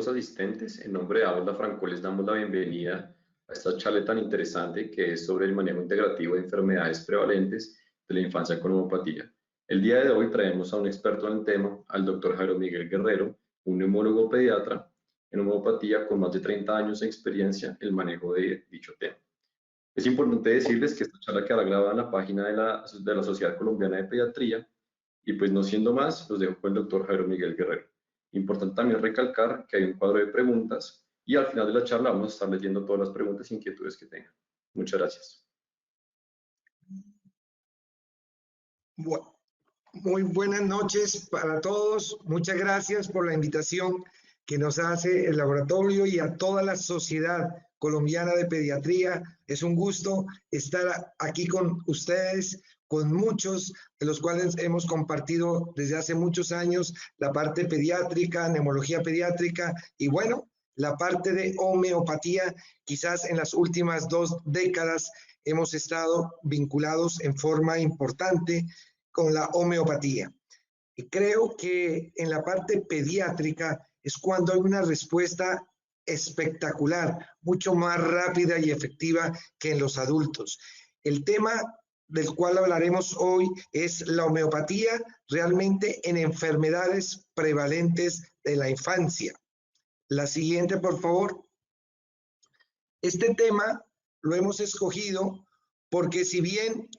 los asistentes. En nombre de Aula Franco les damos la bienvenida a esta charla tan interesante que es sobre el manejo integrativo de enfermedades prevalentes de la infancia con homeopatía. El día de hoy traemos a un experto en el tema, al doctor Jairo Miguel Guerrero, un neumólogo pediatra en homeopatía con más de 30 años de experiencia en el manejo de dicho tema. Es importante decirles que esta charla quedará grabada en la página de la Sociedad Colombiana de Pediatría y pues no siendo más, los dejo con el doctor Jairo Miguel Guerrero. Importante también recalcar que hay un cuadro de preguntas y al final de la charla vamos a estar leyendo todas las preguntas e inquietudes que tengan. Muchas gracias. Muy buenas noches para todos. Muchas gracias por la invitación que nos hace el laboratorio y a toda la Sociedad Colombiana de Pediatría. Es un gusto estar aquí con ustedes, con muchos de los cuales hemos compartido desde hace muchos años la parte pediátrica, neumología pediátrica y bueno, la parte de homeopatía. Quizás en las últimas 2 décadas hemos estado vinculados en forma importante con la homeopatía. Y creo que en la parte pediátrica es cuando hay una respuesta espectacular, mucho más rápida y efectiva que en los adultos. El tema del cual hablaremos hoy es la homeopatía realmente en enfermedades prevalentes de la infancia. La siguiente, por favor. Este tema lo hemos escogido porque si bien,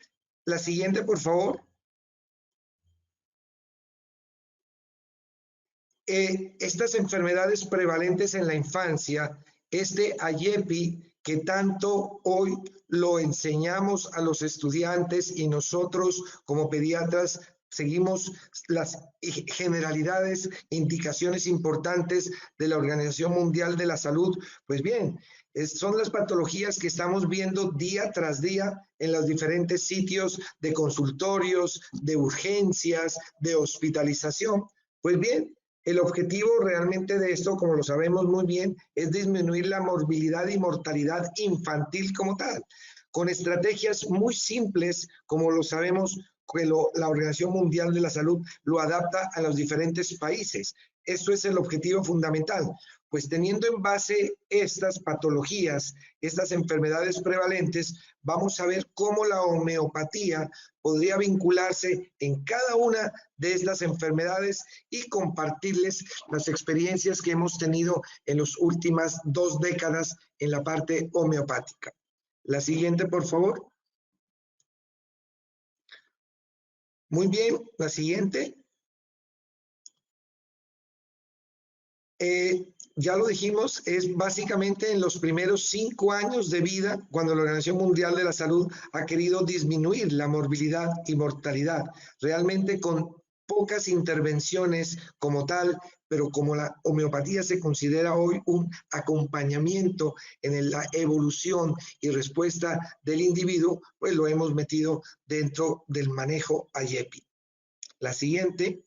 la siguiente, por favor. Estas enfermedades prevalentes en la infancia, este AYEPI que tanto hoy lo enseñamos a los estudiantes y nosotros como pediatras seguimos las generalidades, indicaciones importantes de la Organización Mundial de la Salud, pues bien, son las patologías que estamos viendo día tras día en los diferentes sitios de consultorios, de urgencias, de hospitalización. Pues bien, el objetivo realmente de esto, como lo sabemos muy bien, es disminuir la morbilidad y mortalidad infantil como tal, con estrategias muy simples, como lo sabemos, que la Organización Mundial de la Salud lo adapta a los diferentes países. Esto es el objetivo fundamental, pues teniendo en base estas patologías, estas enfermedades prevalentes, vamos a ver cómo la homeopatía podría vincularse en cada una de estas enfermedades y compartirles las experiencias que hemos tenido en las últimas 2 décadas en la parte homeopática. La siguiente, por favor. Muy bien, la siguiente. Ya lo dijimos, es básicamente en los primeros 5 años de vida cuando la Organización Mundial de la Salud ha querido disminuir la morbilidad y mortalidad, realmente con pocas intervenciones como tal, pero como la homeopatía se considera hoy un acompañamiento en la evolución y respuesta del individuo, pues lo hemos metido dentro del manejo AYEPI. La siguiente.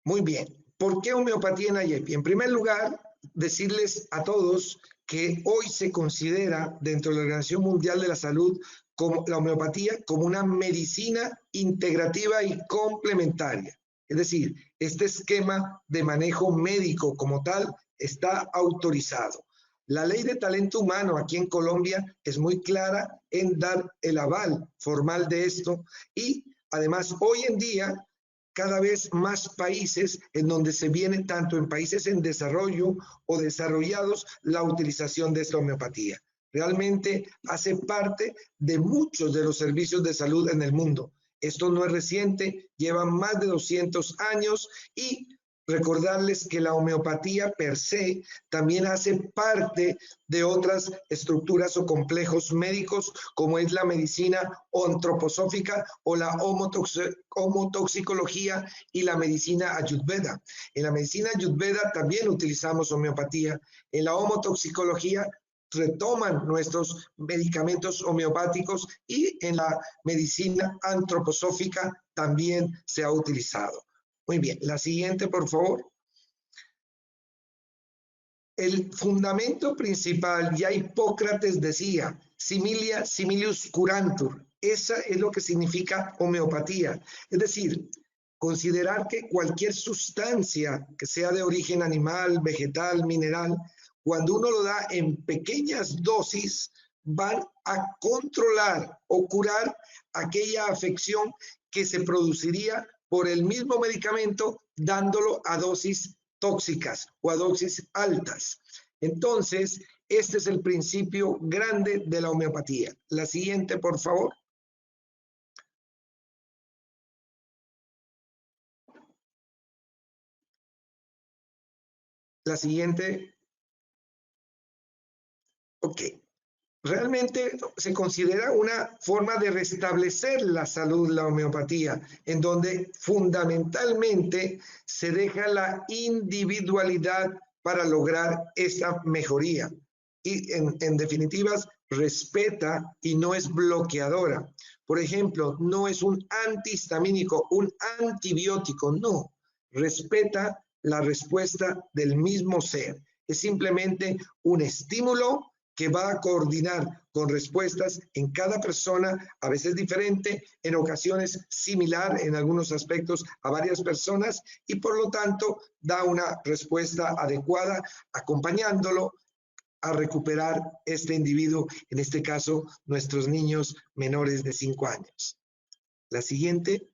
Muy bien. ¿Por qué homeopatía en AYEPI? En primer lugar, decirles a todos que hoy se considera dentro de la Organización Mundial de la Salud como la homeopatía como una medicina integrativa y complementaria. Es decir, este esquema de manejo médico como tal está autorizado. La ley de talento humano aquí en Colombia es muy clara en dar el aval formal de esto y además hoy en día cada vez más países en donde se viene tanto en países en desarrollo o desarrollados la utilización de esta homeopatía. Realmente hace parte de muchos de los servicios de salud en el mundo. Esto no es reciente, lleva más de 200 años y recordarles que la homeopatía per se también hace parte de otras estructuras o complejos médicos como es la medicina antroposófica o la homotoxicología y la medicina ayurveda. En la medicina ayurveda también utilizamos homeopatía. En la homotoxicología retoman nuestros medicamentos homeopáticos y en la medicina antroposófica también se ha utilizado. Muy bien, la siguiente, por favor. El fundamento principal, ya Hipócrates decía, similia similius curantur. Esa es lo que significa homeopatía. Es decir, considerar que cualquier sustancia que sea de origen animal, vegetal, mineral, cuando uno lo da en pequeñas dosis, van a controlar o curar aquella afección que se produciría por el mismo medicamento dándolo a dosis tóxicas o a dosis altas. Entonces, este es el principio grande de la homeopatía. La siguiente, por favor. La siguiente. Ok. Realmente se considera una forma de restablecer la salud, la homeopatía, en donde fundamentalmente se deja la individualidad para lograr esta mejoría. Y en definitivas, respeta y no es bloqueadora. Por ejemplo, no es un antihistamínico, un antibiótico, no. Respeta la respuesta del mismo ser. Es simplemente un estímulo que va a coordinar con respuestas en cada persona, a veces diferente, en ocasiones similar en algunos aspectos a varias personas y por lo tanto da una respuesta adecuada acompañándolo a recuperar este individuo, en este caso nuestros niños menores de 5 años. La siguiente.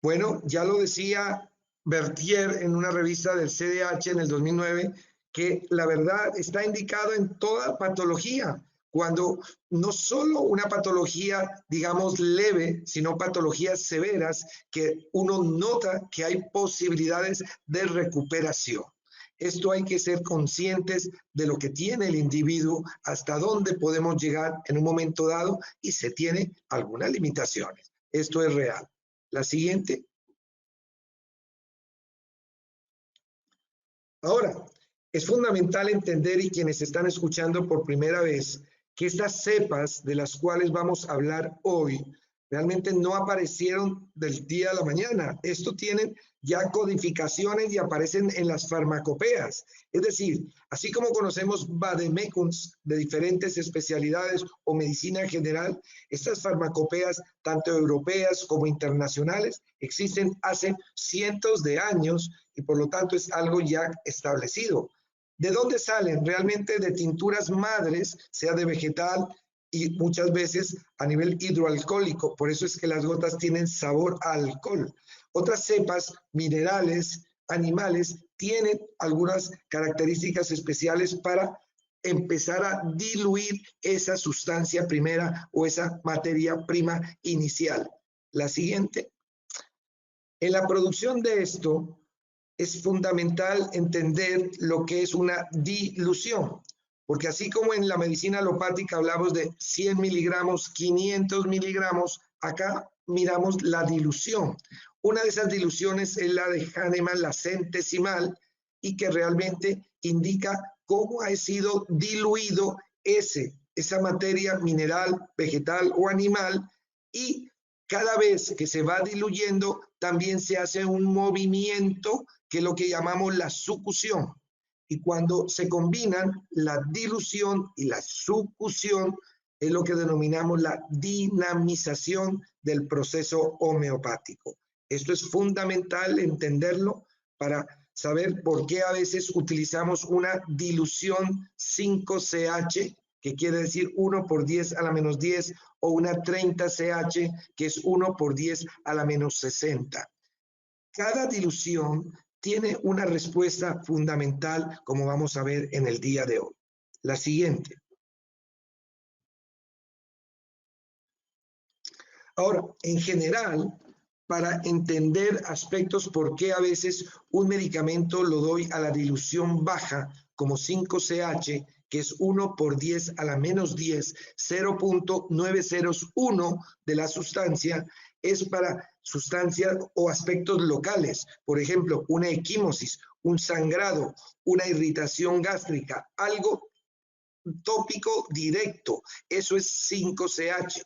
Bueno, ya lo decía Berthier en una revista del CDH en el 2009, que la verdad está indicado en toda patología, cuando no solo una patología, digamos, leve, sino patologías severas, que uno nota que hay posibilidades de recuperación. Esto hay que ser conscientes de lo que tiene el individuo, hasta dónde podemos llegar en un momento dado y se tiene algunas limitaciones. Esto es real. La siguiente. Ahora, es fundamental entender, y quienes están escuchando por primera vez, que estas cepas de las cuales vamos a hablar hoy realmente no aparecieron del día a la mañana. Esto tienen ya codificaciones y aparecen en las farmacopeas. Es decir, así como conocemos vademécums de diferentes especialidades o medicina general, estas farmacopeas, tanto europeas como internacionales, existen hace cientos de años y por lo tanto es algo ya establecido. ¿De dónde salen? Realmente de tinturas madres, sea de vegetal y muchas veces a nivel hidroalcohólico. Por eso es que las gotas tienen sabor a alcohol. Otras cepas minerales, animales, tienen algunas características especiales para empezar a diluir esa sustancia primera o esa materia prima inicial. La siguiente. En la producción de esto, es fundamental entender lo que es una dilución, porque así como en la medicina alopática hablamos de 100 miligramos, 500 miligramos, acá miramos la dilución. Una de esas diluciones es la de Hahnemann, la centesimal, y que realmente indica cómo ha sido diluido esa materia mineral, vegetal o animal, y cada vez que se va diluyendo, también se hace un movimiento que es lo que llamamos la sucusión. Y cuando se combinan la dilución y la sucusión, es lo que denominamos la dinamización del proceso homeopático. Esto es fundamental entenderlo para saber por qué a veces utilizamos una dilución 5CH, que quiere decir 1 por 10 a la menos 10, o una 30CH, que es 1 por 10 a la menos 60. Cada dilución tiene una respuesta fundamental, como vamos a ver en el día de hoy. La siguiente. Ahora, en general, para entender aspectos por qué a veces un medicamento lo doy a la dilución baja, como 5CH, que es 1 por 10 a la menos 10, 0.901 de la sustancia, es para sustancias o aspectos locales. Por ejemplo, una equimosis, un sangrado, una irritación gástrica, algo tópico directo. Eso es 5CH.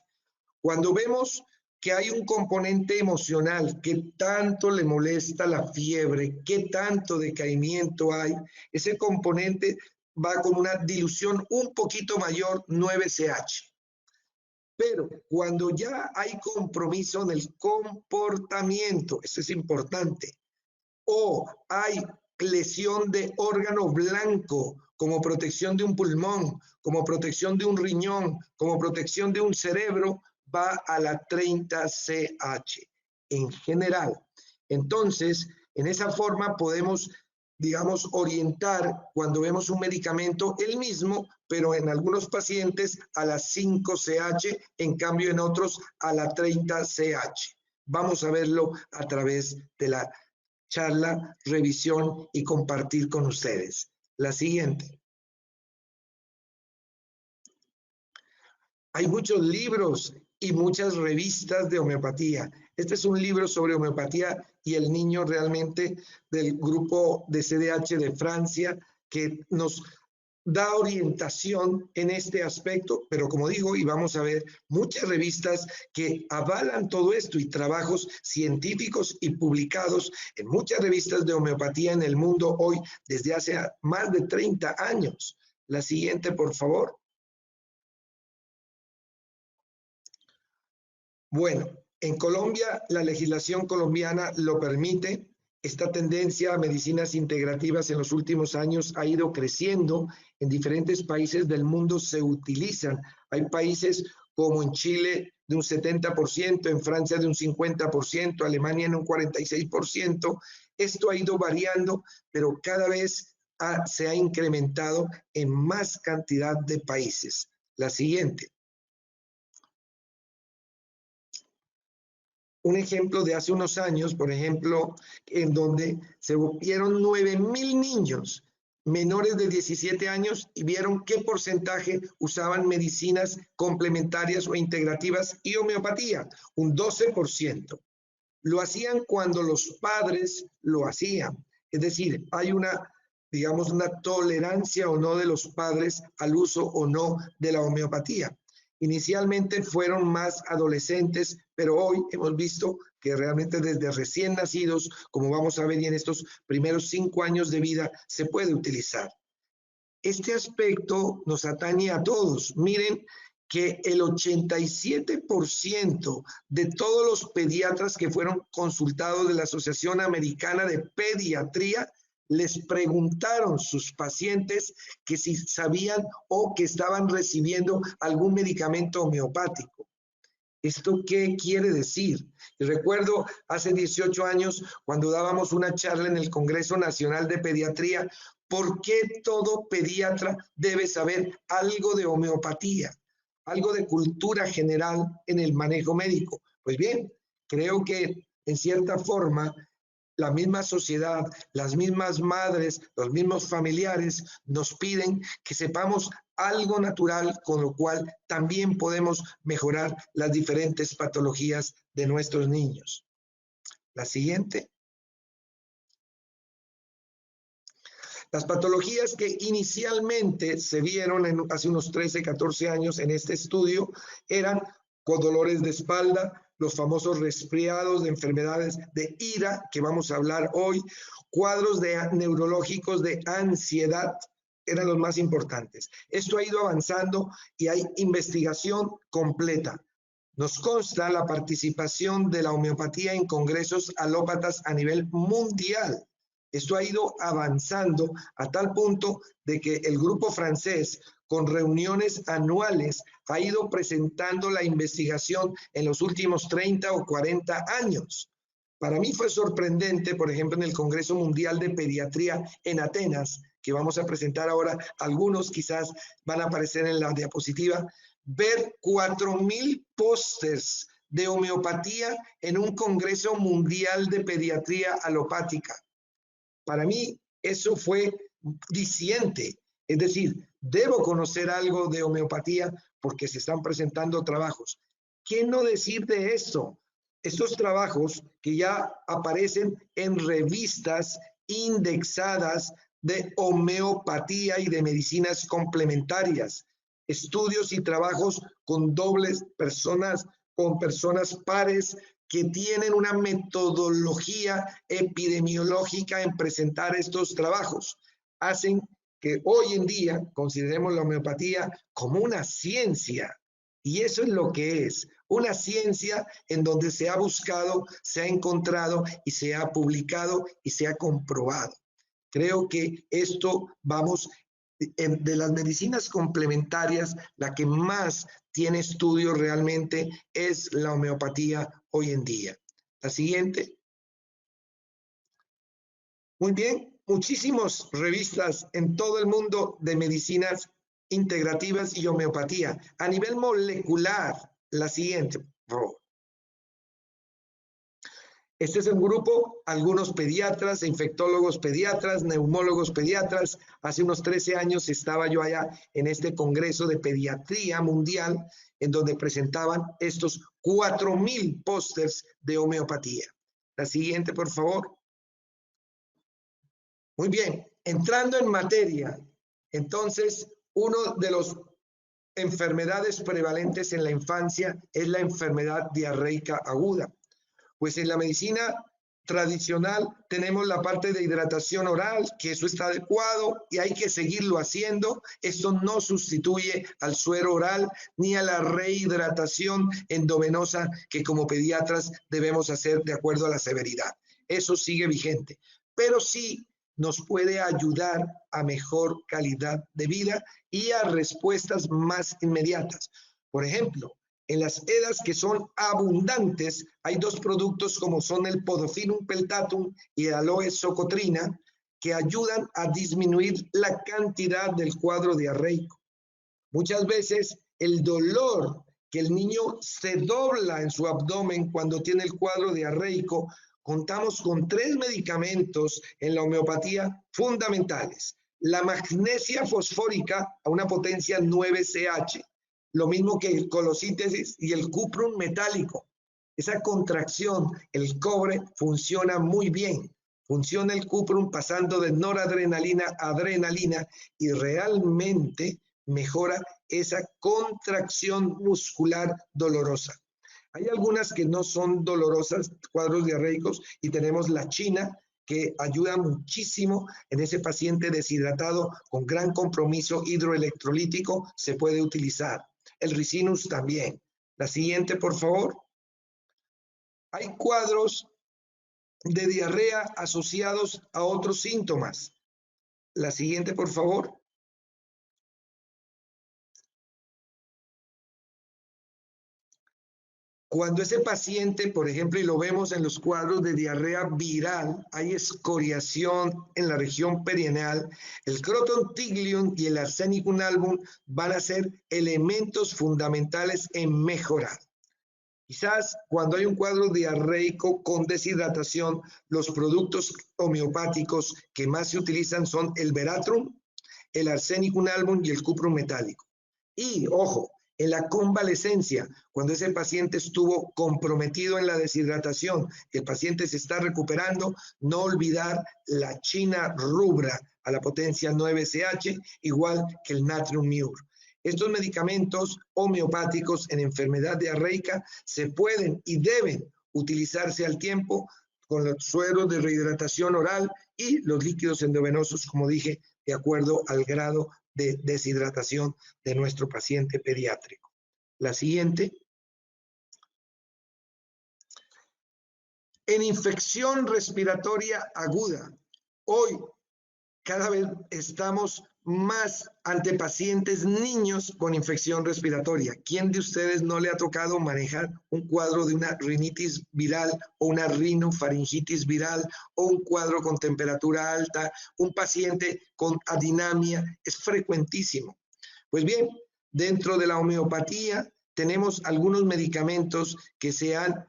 Cuando vemos que hay un componente emocional que tanto le molesta la fiebre, que tanto decaimiento hay, ese componente va con una dilución un poquito mayor, 9CH. Pero cuando ya hay compromiso en el comportamiento, eso es importante, o hay lesión de órgano blanco, como protección de un pulmón, como protección de un riñón, como protección de un cerebro, va a la 30CH en general. Entonces, en esa forma podemos, digamos, orientar cuando vemos un medicamento el mismo, pero en algunos pacientes a la 5CH, en cambio en otros a la 30CH. Vamos a verlo a través de la charla, revisión y compartir con ustedes. La siguiente. Hay muchos libros y muchas revistas de homeopatía. Este es un libro sobre homeopatía y el niño realmente del grupo de CDH de Francia que nos da orientación en este aspecto, pero como digo, y vamos a ver muchas revistas que avalan todo esto y trabajos científicos y publicados en muchas revistas de homeopatía en el mundo hoy desde hace más de 30 años. La siguiente, por favor. Bueno, en Colombia la legislación colombiana lo permite. Esta tendencia a medicinas integrativas en los últimos años ha ido creciendo. En diferentes países del mundo se utilizan. Hay países como en Chile de un 70%, en Francia de un 50%, Alemania en un 46%. Esto ha ido variando, pero cada vez se ha incrementado en más cantidad de países. La siguiente. Un ejemplo de hace unos años, por ejemplo, en donde se vieron 9,000 niños menores de 17 años y vieron qué porcentaje usaban medicinas complementarias o integrativas y homeopatía, un 12%. Lo hacían cuando los padres lo hacían. Es decir, hay una, digamos, una tolerancia o no de los padres al uso o no de la homeopatía. Inicialmente fueron más adolescentes, pero hoy hemos visto que realmente desde recién nacidos, como vamos a ver y en estos primeros 5 años de vida, se puede utilizar. Este aspecto nos atañe a todos. Miren que el 87% de todos los pediatras que fueron consultados de la Asociación Americana de Pediatría les preguntaron sus pacientes que si sabían o que estaban recibiendo algún medicamento homeopático. ¿Esto qué quiere decir? Y recuerdo hace 18 años cuando dábamos una charla en el Congreso Nacional de Pediatría, ¿por qué todo pediatra debe saber algo de homeopatía? Algo de cultura general en el manejo médico. Pues bien, creo que en cierta forma la misma sociedad, las mismas madres, los mismos familiares nos piden que sepamos algo natural, con lo cual también podemos mejorar las diferentes patologías de nuestros niños. La siguiente. Las patologías que inicialmente se vieron hace unos 13, 14 años en este estudio eran con dolores de espalda, los famosos resfriados de enfermedades de ira, que vamos a hablar hoy, cuadros neurológicos de ansiedad, eran los más importantes. Esto ha ido avanzando y hay investigación completa. Nos consta la participación de la homeopatía en congresos alópatas a nivel mundial. Esto ha ido avanzando a tal punto de que el grupo francés, con reuniones anuales, ha ido presentando la investigación en los últimos 30 o 40 años. Para mí fue sorprendente, por ejemplo, en el Congreso Mundial de Pediatría en Atenas, que vamos a presentar ahora, algunos quizás van a aparecer en la diapositiva, ver 4,000 pósters de homeopatía en un Congreso Mundial de Pediatría Alopática. Para mí eso fue diciente, es decir, debo conocer algo de homeopatía porque se están presentando trabajos. ¿Qué no decir de esto? Estos trabajos que ya aparecen en revistas indexadas de homeopatía y de medicinas complementarias, estudios y trabajos con dobles personas, con personas pares, que tienen una metodología epidemiológica en presentar estos trabajos, hacen que hoy en día consideremos la homeopatía como una ciencia. Y eso es lo que es una ciencia en donde se ha buscado, se ha encontrado y se ha publicado y se ha comprobado. Creo que esto vamos, de las medicinas complementarias, la que más tiene estudios realmente es la homeopatía hoy en día. La siguiente. Muy bien, muchísimas revistas en todo el mundo de medicinas integrativas y homeopatía. A nivel molecular, la siguiente, por favor. Este es un grupo, algunos pediatras, infectólogos pediatras, neumólogos pediatras. Hace unos 13 años estaba yo allá en este Congreso de Pediatría Mundial, en donde presentaban estos 4,000 pósters de homeopatía. La siguiente, por favor. Muy bien, entrando en materia, entonces, uno de las enfermedades prevalentes en la infancia es la enfermedad diarreica aguda. Pues en la medicina tradicional tenemos la parte de hidratación oral, que eso está adecuado y hay que seguirlo haciendo. Esto no sustituye al suero oral ni a la rehidratación endovenosa que como pediatras debemos hacer de acuerdo a la severidad. Eso sigue vigente, pero sí nos puede ayudar a mejor calidad de vida y a respuestas más inmediatas. Por ejemplo, en las edas que son abundantes, hay dos productos como son el Podophyllum peltatum y el Aloe socotrina, que ayudan a disminuir la cantidad del cuadro diarreico. Muchas veces el dolor que el niño se dobla en su abdomen cuando tiene el cuadro diarreico, contamos con 3 medicamentos en la homeopatía fundamentales. La magnesia fosfórica a una potencia 9CH, lo mismo que el colocítesis y el cuprum metálico. Esa contracción, el cobre, funciona muy bien. Funciona el cuprum pasando de noradrenalina a adrenalina y realmente mejora esa contracción muscular dolorosa. Hay algunas que no son dolorosas, cuadros diarreicos, y tenemos la china, que ayuda muchísimo en ese paciente deshidratado con gran compromiso hidroelectrolítico, se puede utilizar. El ricinus también. La siguiente, por favor. Hay cuadros de diarrea asociados a otros síntomas. La siguiente, por favor. Cuando ese paciente, por ejemplo, y lo vemos en los cuadros de diarrea viral, hay escoriación en la región perineal, el Croton tiglium y el Arsenicum album van a ser elementos fundamentales en mejorar. Quizás cuando hay un cuadro diarreico con deshidratación, los productos homeopáticos que más se utilizan son el Veratrum, el Arsenicum album y el cuprum metálico. Y, ojo, en la convalescencia, cuando ese paciente estuvo comprometido en la deshidratación, el paciente se está recuperando, no olvidar la china rubra a la potencia 9CH, igual que el natrium mur. Estos medicamentos homeopáticos en enfermedad diarreica se pueden y deben utilizarse al tiempo con los sueros de rehidratación oral y los líquidos endovenosos, como dije, de acuerdo al grado de deshidratación de nuestro paciente pediátrico. La siguiente. En infección respiratoria aguda, hoy cada vez estamos más ante pacientes niños con infección respiratoria. ¿Quién de ustedes no le ha tocado manejar un cuadro de una rinitis viral o una rinofaringitis viral o un cuadro con temperatura alta, un paciente con adinamia? Es frecuentísimo. Pues bien, dentro de la homeopatía tenemos algunos medicamentos que se han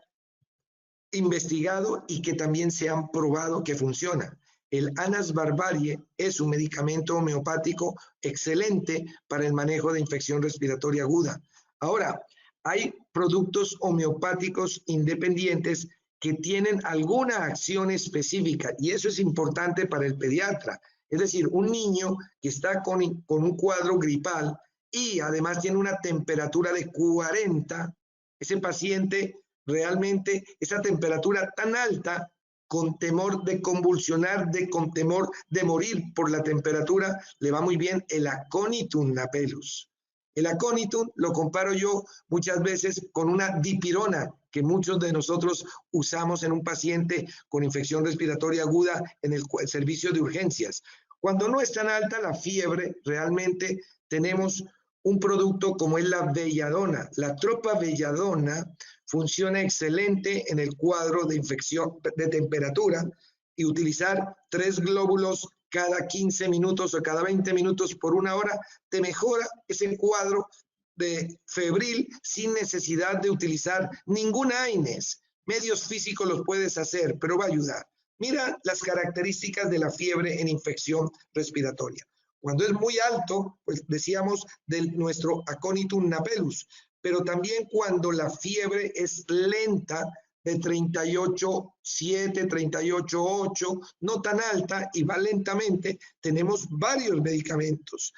investigado y que también se han probado que funcionan. El Anas barbarie es un medicamento homeopático excelente para el manejo de infección respiratoria aguda. Ahora, hay productos homeopáticos independientes que tienen alguna acción específica y eso es importante para el pediatra. Es decir, un niño que está con un cuadro gripal y además tiene una temperatura de 40, ese paciente realmente, esa temperatura tan alta, con temor de convulsionar, con temor de morir por la temperatura, le va muy bien el Aconitum napellus. El Aconitum lo comparo yo muchas veces con una dipirona que muchos de nosotros usamos en un paciente con infección respiratoria aguda en el servicio de urgencias. Cuando no es tan alta la fiebre, realmente tenemos un producto como es la belladona. La tropa belladona funciona excelente en el cuadro de infección de temperatura y utilizar 3 glóbulos cada 15 minutos o cada 20 minutos por 1 hora te mejora ese cuadro de febril sin necesidad de utilizar ningún AINES. Medios físicos los puedes hacer, pero va a ayudar. Mira las características de la fiebre en infección respiratoria. Cuando es muy alto, pues decíamos de nuestro Aconitum napellus, pero también cuando la fiebre es lenta, de 38,7, 38,8, no tan alta y va lentamente, tenemos varios medicamentos.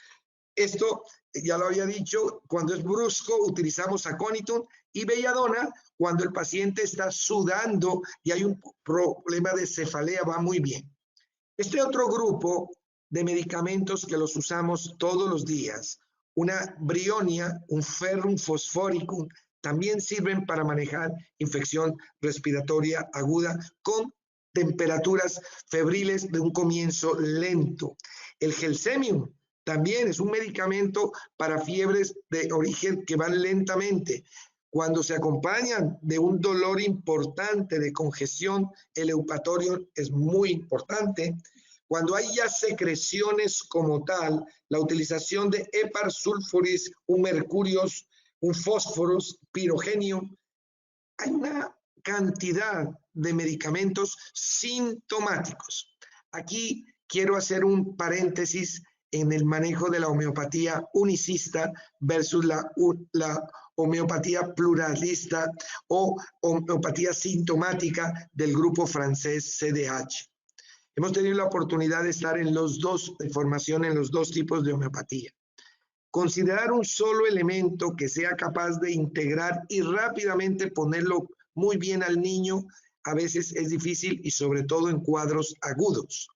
Esto ya lo había dicho, cuando es brusco utilizamos Aconitum y belladona, cuando el paciente está sudando y hay un problema de cefalea, va muy bien. Este otro grupo de medicamentos que los usamos todos los días, una brionia, un ferrum fosforicum, también sirven para manejar infección respiratoria aguda con temperaturas febriles de un comienzo lento. El gelsemium también es un medicamento para fiebres de origen que van lentamente. Cuando se acompañan de un dolor importante de congestión, el eupatorio es muy importante. Cuando hay ya secreciones como tal, la utilización de hepar sulfuris, un mercurios, un fósforos, pirogenium, hay una cantidad de medicamentos sintomáticos. Aquí quiero hacer un paréntesis en el manejo de la homeopatía unicista versus la homeopatía pluralista o homeopatía sintomática del grupo francés CDH. Hemos tenido la oportunidad de estar en los dos, de formación en los dos tipos de homeopatía. Considerar un solo elemento que sea capaz de integrar y rápidamente ponerlo muy bien al niño a veces es difícil y sobre todo en cuadros agudos.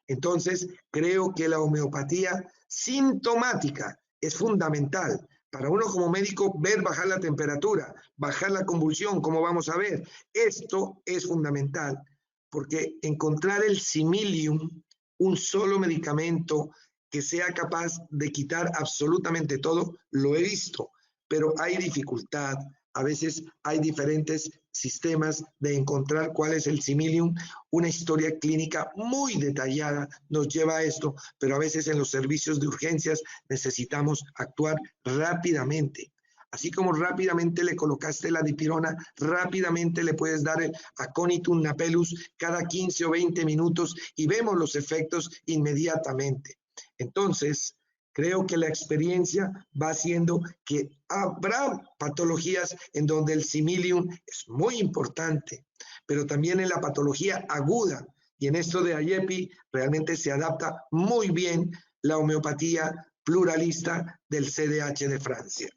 Entonces, creo que la homeopatía sintomática es fundamental. Para uno como médico, ver bajar la temperatura, bajar la convulsión, como vamos a ver. Esto es fundamental, porque encontrar el similium, un solo medicamento que sea capaz de quitar absolutamente todo, lo he visto, pero hay dificultad. A veces hay diferentes sistemas de encontrar cuál es el similium. Una historia clínica muy detallada nos lleva a esto, pero a veces en los servicios de urgencias necesitamos actuar rápidamente. Así como rápidamente le colocaste la dipirona, rápidamente le puedes dar el Aconitum napellus cada 15 o 20 minutos y vemos los efectos inmediatamente. Entonces, creo que la experiencia va haciendo que habrá patologías en donde el similium es muy importante, pero también en la patología aguda. Y en esto de AYEPI realmente se adapta muy bien la homeopatía pluralista del CDH de Francia.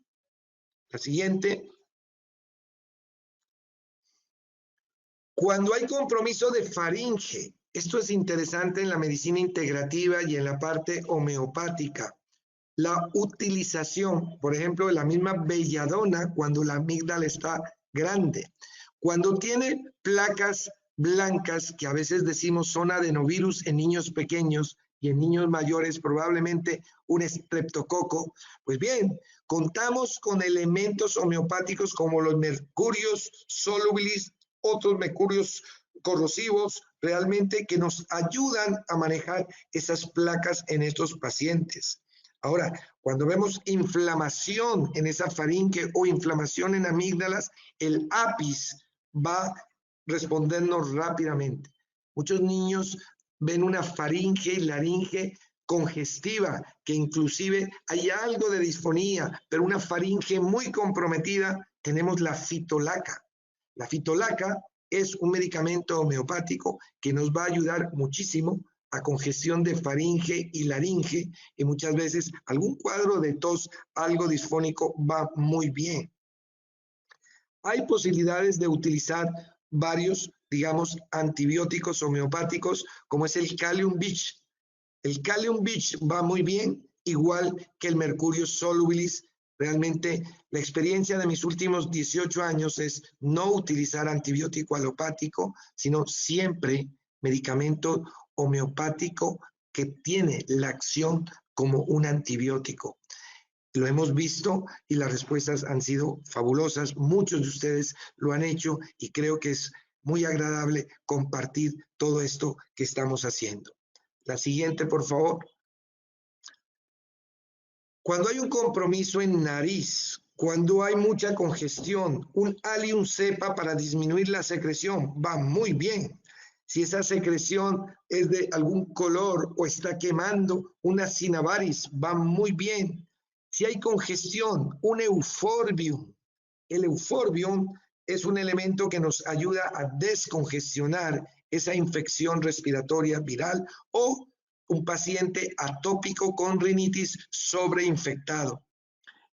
La siguiente. Cuando hay compromiso de faringe, esto es interesante en la medicina integrativa y en la parte homeopática. La utilización, por ejemplo, de la misma belladona cuando la amígdala está grande. Cuando tiene placas blancas, que a veces decimos son adenovirus en niños pequeños y en niños mayores probablemente un estreptococo, pues bien, contamos con elementos homeopáticos como los mercurios solubilis, otros mercurios corrosivos, realmente que nos ayudan a manejar esas placas en estos pacientes. Ahora, cuando vemos inflamación en esa faringe o inflamación en amígdalas, el APIS va a respondernos rápidamente. Muchos niños ven una faringe y laringe congestiva, que inclusive hay algo de disfonía, pero una faringe muy comprometida, tenemos la fitolaca. La fitolaca es un medicamento homeopático que nos va a ayudar muchísimo a congestión de faringe y laringe, y muchas veces algún cuadro de tos algo disfónico va muy bien. Hay posibilidades de utilizar varios, digamos, antibióticos homeopáticos, como es el Kalium Beach. El Kalium Beach va muy bien, igual que el Mercurius solubilis, Realmente la experiencia de mis últimos 18 años es no utilizar antibiótico alopático, sino siempre medicamento homeopático que tiene la acción como un antibiótico. Lo hemos visto y las respuestas han sido fabulosas. Muchos de ustedes lo han hecho y creo que es muy agradable compartir todo esto que estamos haciendo. La siguiente, por favor. Cuando hay un compromiso en nariz, cuando hay mucha congestión, un Allium cepa para disminuir la secreción va muy bien. Si esa secreción es de algún color o está quemando, una Cinnabaris va muy bien. Si hay congestión, un Euphorbium. El Euphorbium es un elemento que nos ayuda a descongestionar esa infección respiratoria viral o un paciente atópico con rinitis sobreinfectado.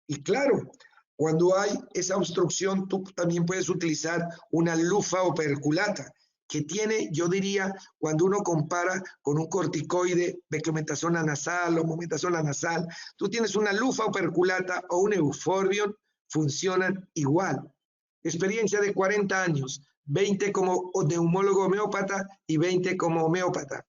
Y claro, cuando hay esa obstrucción, tú también puedes utilizar una lufa operculata, que tiene, yo diría, cuando uno compara con un corticoide, beclometasona nasal o mometasona nasal, tú tienes una lufa operculata o un Euphorbium, funcionan igual. Experiencia de 40 años, 20 como neumólogo homeópata y 20 como homeópata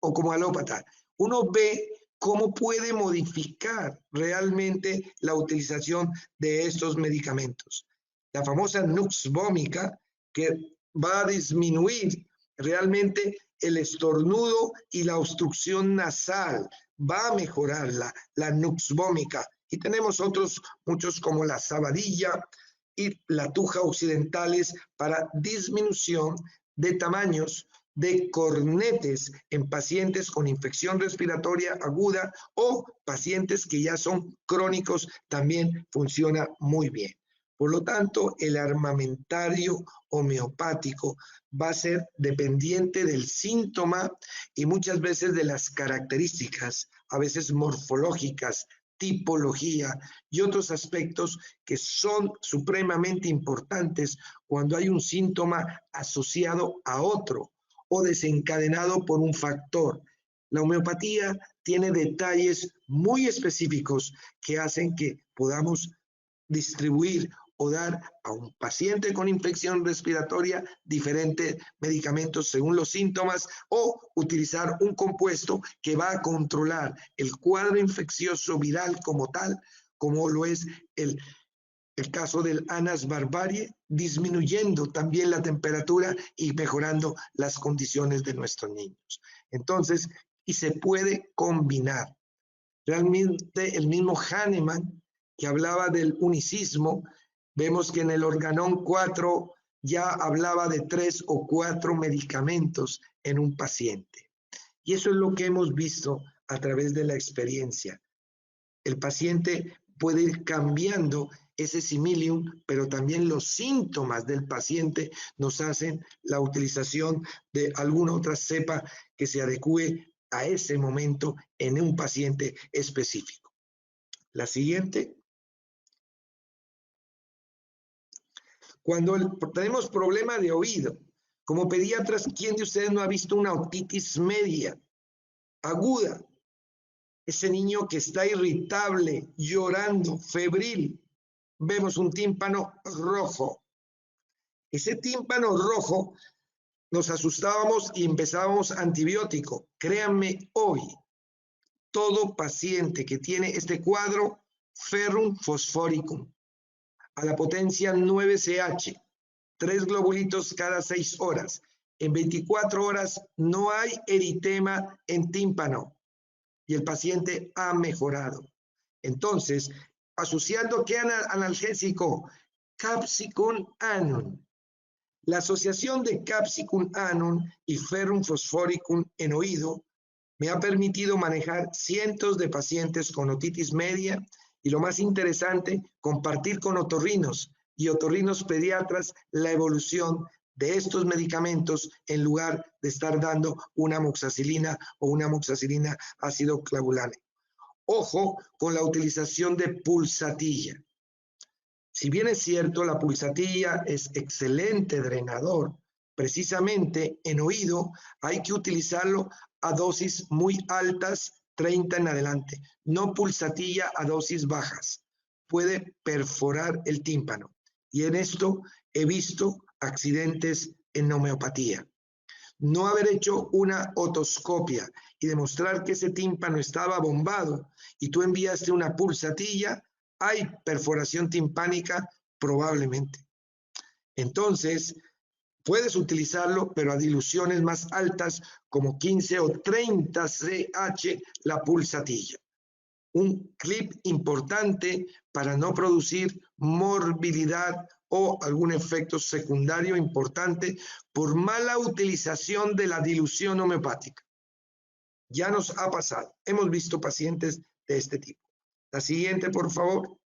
o como alópata. Uno ve cómo puede modificar realmente la utilización de estos medicamentos. La famosa Nux vomica, que va a disminuir realmente el estornudo y la obstrucción nasal, va a mejorar la Nux vomica. Y tenemos otros, muchos como la sabadilla y la tuja occidentales para disminución de tamaños de cornetes en pacientes con infección respiratoria aguda o pacientes que ya son crónicos, también funciona muy bien. Por lo tanto, el armamentario homeopático va a ser dependiente del síntoma y muchas veces de las características, a veces morfológicas, tipología y otros aspectos que son supremamente importantes cuando hay un síntoma asociado a otro o desencadenado por un factor. La homeopatía tiene detalles muy específicos que hacen que podamos distribuir o dar a un paciente con infección respiratoria diferentes medicamentos según los síntomas o utilizar un compuesto que va a controlar el cuadro infeccioso viral como tal, como lo es el caso del Anas barbarie, disminuyendo también la temperatura y mejorando las condiciones de nuestros niños. Entonces, y se puede combinar. Realmente el mismo Hahnemann, que hablaba del unicismo, vemos que en el Organon 4 ya hablaba de 3 o 4 medicamentos en un paciente. Y eso es lo que hemos visto a través de la experiencia. El paciente puede ir cambiando ese similium, pero también los síntomas del paciente nos hacen la utilización de alguna otra cepa que se adecue a ese momento en un paciente específico. La siguiente. Cuando tenemos problema de oído, como pediatras, ¿quién de ustedes no ha visto una otitis media, aguda? Ese niño que está irritable, llorando, febril, vemos un tímpano rojo. Ese tímpano rojo, nos asustábamos y empezábamos antibiótico. Créanme, hoy, todo paciente que tiene este cuadro, ferrum fosforicum, a la potencia 9CH, 3 globulitos cada 6 horas. En 24 horas no hay eritema en tímpano y el paciente ha mejorado. Entonces, asociando ¿qué analgésico? Capsicum annum. La asociación de Capsicum annum y Ferrum fosforicum en oído me ha permitido manejar cientos de pacientes con otitis media y lo más interesante, compartir con otorrinos y otorrinos pediatras la evolución de estos medicamentos en lugar de estar dando una amoxicilina o una amoxicilina ácido clavulane. Ojo con la utilización de pulsatilla. Si bien es cierto, la pulsatilla es excelente drenador, precisamente en oído hay que utilizarlo a dosis muy altas, 30 en adelante, no pulsatilla a dosis bajas, puede perforar el tímpano. Y en esto he visto accidentes en homeopatía. No haber hecho una otoscopia y demostrar que ese tímpano estaba bombado y tú enviaste una pulsatilla, hay perforación timpánica probablemente. Entonces, puedes utilizarlo, pero a diluciones más altas, como 15 o 30 CH la pulsatilla. Un clip importante para no producir morbilidad o algún efecto secundario importante por mala utilización de la dilución homeopática. Ya nos ha pasado. Hemos visto pacientes de este tipo. La siguiente, por favor.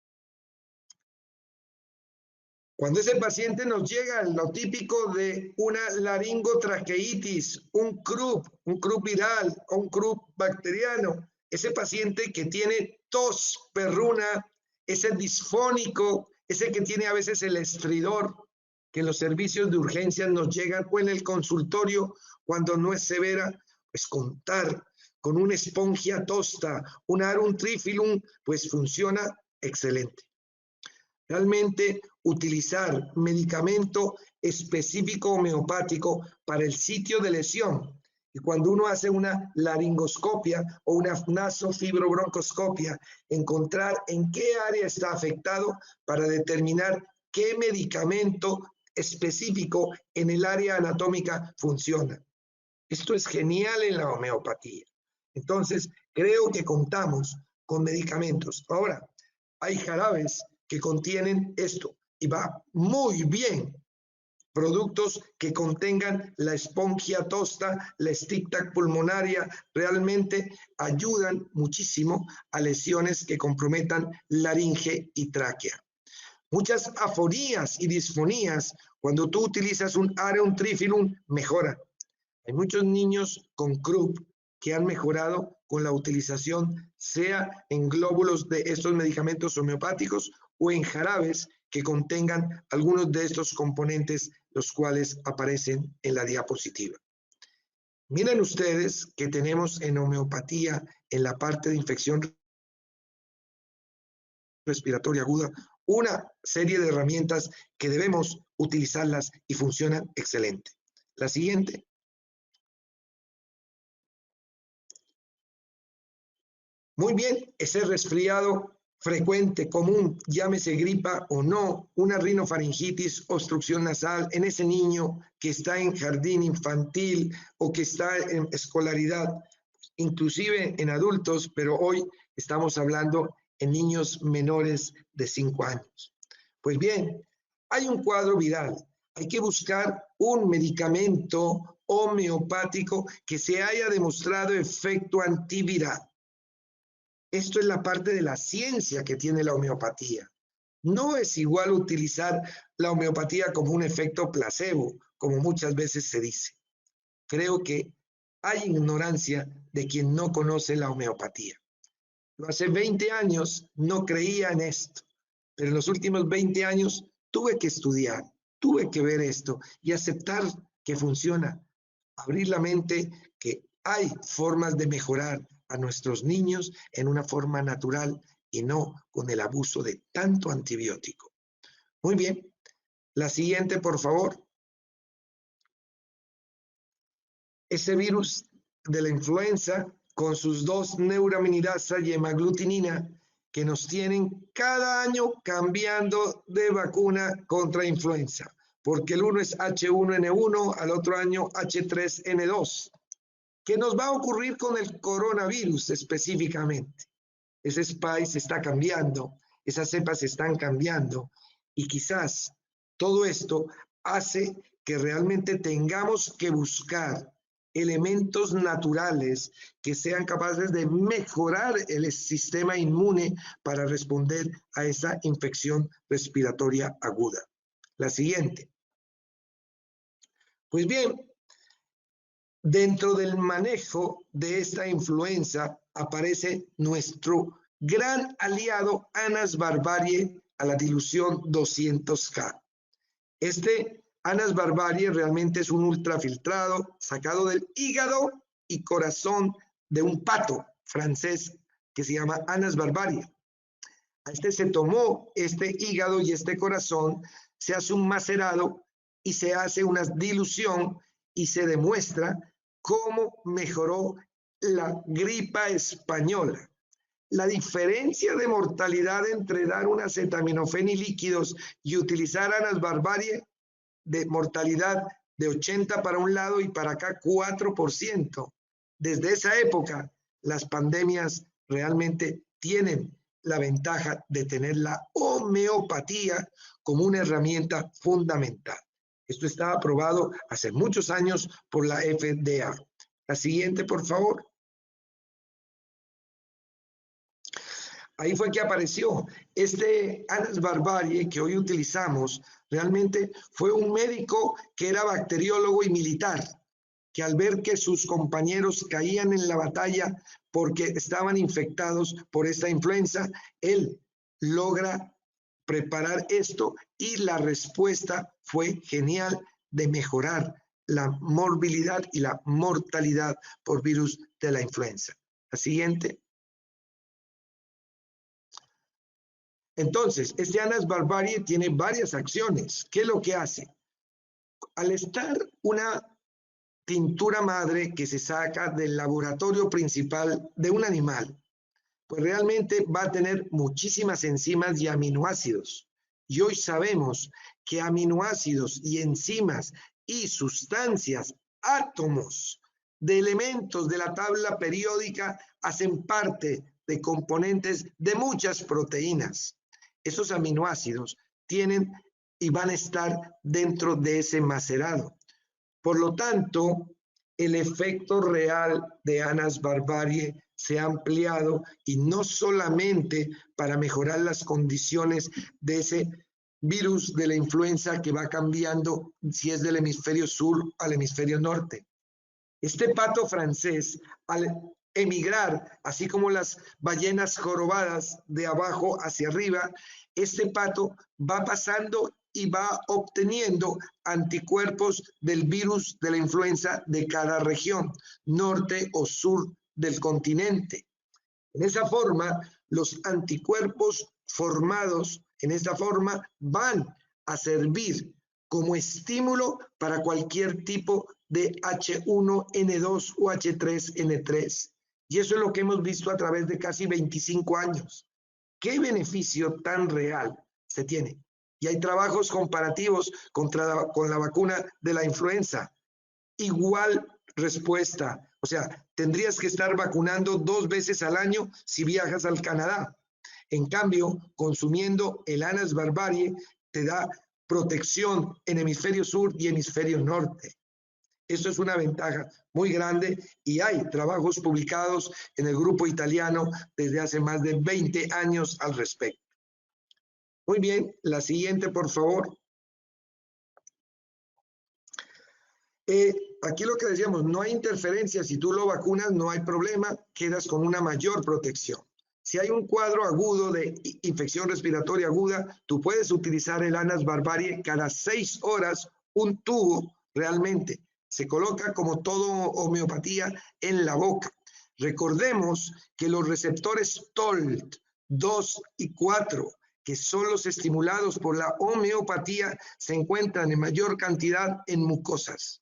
Cuando ese paciente nos llega, lo típico de una laringotraqueitis, un croup viral o un croup bacteriano, ese paciente que tiene tos perruna, ese disfónico, ese que tiene a veces el estridor, que en los servicios de urgencias nos llegan o en el consultorio cuando no es severa, pues contar con una espongia tosta, un Arum trifilum, pues funciona excelente. Realmente utilizar medicamento específico homeopático para el sitio de lesión. Y cuando uno hace una laringoscopia o una nasofibrobroncoscopia, encontrar en qué área está afectado para determinar qué medicamento específico en el área anatómica funciona. Esto es genial en la homeopatía. Entonces, creo que contamos con medicamentos. Ahora, hay jarabes que contienen esto y va muy bien. Productos que contengan la espongia tosta, la Stic-Tac pulmonaria, realmente ayudan muchísimo a lesiones que comprometan laringe y tráquea. Muchas afonías y disfonías, cuando tú utilizas un Arum trifilum, mejora. Hay muchos niños con croup que han mejorado con la utilización, sea en glóbulos de estos medicamentos homeopáticos o en jarabes que contengan algunos de estos componentes, los cuales aparecen en la diapositiva. Miren ustedes que tenemos en homeopatía, en la parte de infección respiratoria aguda, una serie de herramientas que debemos utilizarlas y funcionan excelente. La siguiente. Muy bien, ese resfriado frecuente, común, llámese gripa o no, una rinofaringitis, obstrucción nasal, en ese niño que está en jardín infantil o que está en escolaridad, inclusive en adultos, pero hoy estamos hablando en niños menores de 5 años. Pues bien, hay un cuadro viral, hay que buscar un medicamento homeopático que se haya demostrado efecto antiviral. Esto es la parte de la ciencia que tiene la homeopatía. No es igual utilizar la homeopatía como un efecto placebo, como muchas veces se dice. Creo que hay ignorancia de quien no conoce la homeopatía. Yo hace 20 años no creía en esto, pero en los últimos 20 años tuve que estudiar, tuve que ver esto y aceptar que funciona. Abrir la mente que hay formas de mejorar a nuestros niños en una forma natural y no con el abuso de tanto antibiótico. Muy bien. La siguiente, por favor. Ese virus de la influenza con sus 2 neuraminidasa y hemaglutinina que nos tienen cada año cambiando de vacuna contra influenza, porque el uno es H1N1, al otro año H3N2. ¿Qué nos va a ocurrir con el coronavirus específicamente? Ese spike se está cambiando, esas cepas se están cambiando y quizás todo esto hace que realmente tengamos que buscar elementos naturales que sean capaces de mejorar el sistema inmune para responder a esa infección respiratoria aguda. La siguiente. Pues bien, dentro del manejo de esta influenza aparece nuestro gran aliado Anas barbarie a la dilución 200K. Este Anas barbarie realmente es un ultrafiltrado sacado del hígado y corazón de un pato francés que se llama Anas barbarie. A este se tomó este hígado y este corazón, se hace un macerado y se hace una dilución y se demuestra cómo mejoró la gripa española. La diferencia de mortalidad entre dar un acetaminofén y líquidos y utilizar Anas Barbarie, de mortalidad de 80 para un lado y para acá 4%. Desde esa época, las pandemias realmente tienen la ventaja de tener la homeopatía como una herramienta fundamental. Esto está aprobado hace muchos años por la FDA. La siguiente, por favor. Ahí fue que apareció. Este Anas Barbarie que hoy utilizamos realmente fue un médico que era bacteriólogo y militar, que al ver que sus compañeros caían en la batalla porque estaban infectados por esta influenza, él logra preparar esto y la respuesta fue genial de mejorar la morbilidad y la mortalidad por virus de la influenza. La siguiente. Entonces, este Anas Barbarie tiene varias acciones. ¿Qué es lo que hace? Al estar una tintura madre que se saca del laboratorio principal de un animal, pues realmente va a tener muchísimas enzimas y aminoácidos. Y hoy sabemos que aminoácidos y enzimas y sustancias, átomos de elementos de la tabla periódica hacen parte de componentes de muchas proteínas. Esos aminoácidos tienen y van a estar dentro de ese macerado. Por lo tanto, el efecto real de Anas Barbarie se ha ampliado y no solamente para mejorar las condiciones de ese virus de la influenza que va cambiando si es del hemisferio sur al hemisferio norte. Este pato francés, al emigrar, así como las ballenas jorobadas de abajo hacia arriba, este pato va pasando y va obteniendo anticuerpos del virus de la influenza de cada región, norte o sur del continente. En esa forma, los anticuerpos formados en esta forma van a servir como estímulo para cualquier tipo de H1N2 o H3N3. Y eso es lo que hemos visto a través de casi 25 años. ¿Qué beneficio tan real se tiene? Y hay trabajos comparativos con la vacuna de la influenza. Igual respuesta. O sea, tendrías que estar vacunando 2 veces al año si viajas al Canadá. En cambio, consumiendo el Anas Barbarie te da protección en hemisferio sur y hemisferio norte. Esto es una ventaja muy grande y hay trabajos publicados en el grupo italiano desde hace más de 20 años al respecto. Muy bien, la siguiente, por favor. Aquí lo que decíamos, no hay interferencia, si tú lo vacunas no hay problema, quedas con una mayor protección. Si hay un cuadro agudo de infección respiratoria aguda, tú puedes utilizar el Anas Barbarie cada 6 horas, un tubo realmente. Se coloca como todo homeopatía en la boca. Recordemos que los receptores TOLT 2 y 4, que son los estimulados por la homeopatía, se encuentran en mayor cantidad en mucosas.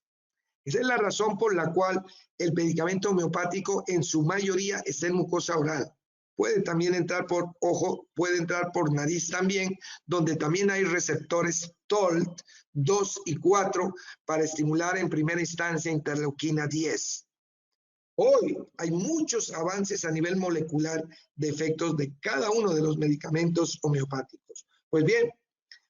Esa es la razón por la cual el medicamento homeopático en su mayoría está en mucosa oral. Puede también entrar por ojo, puede entrar por nariz también, donde también hay receptores TOLT 2 y 4 para estimular en primera instancia interleuquina 10. Hoy hay muchos avances a nivel molecular de efectos de cada uno de los medicamentos homeopáticos. Pues bien,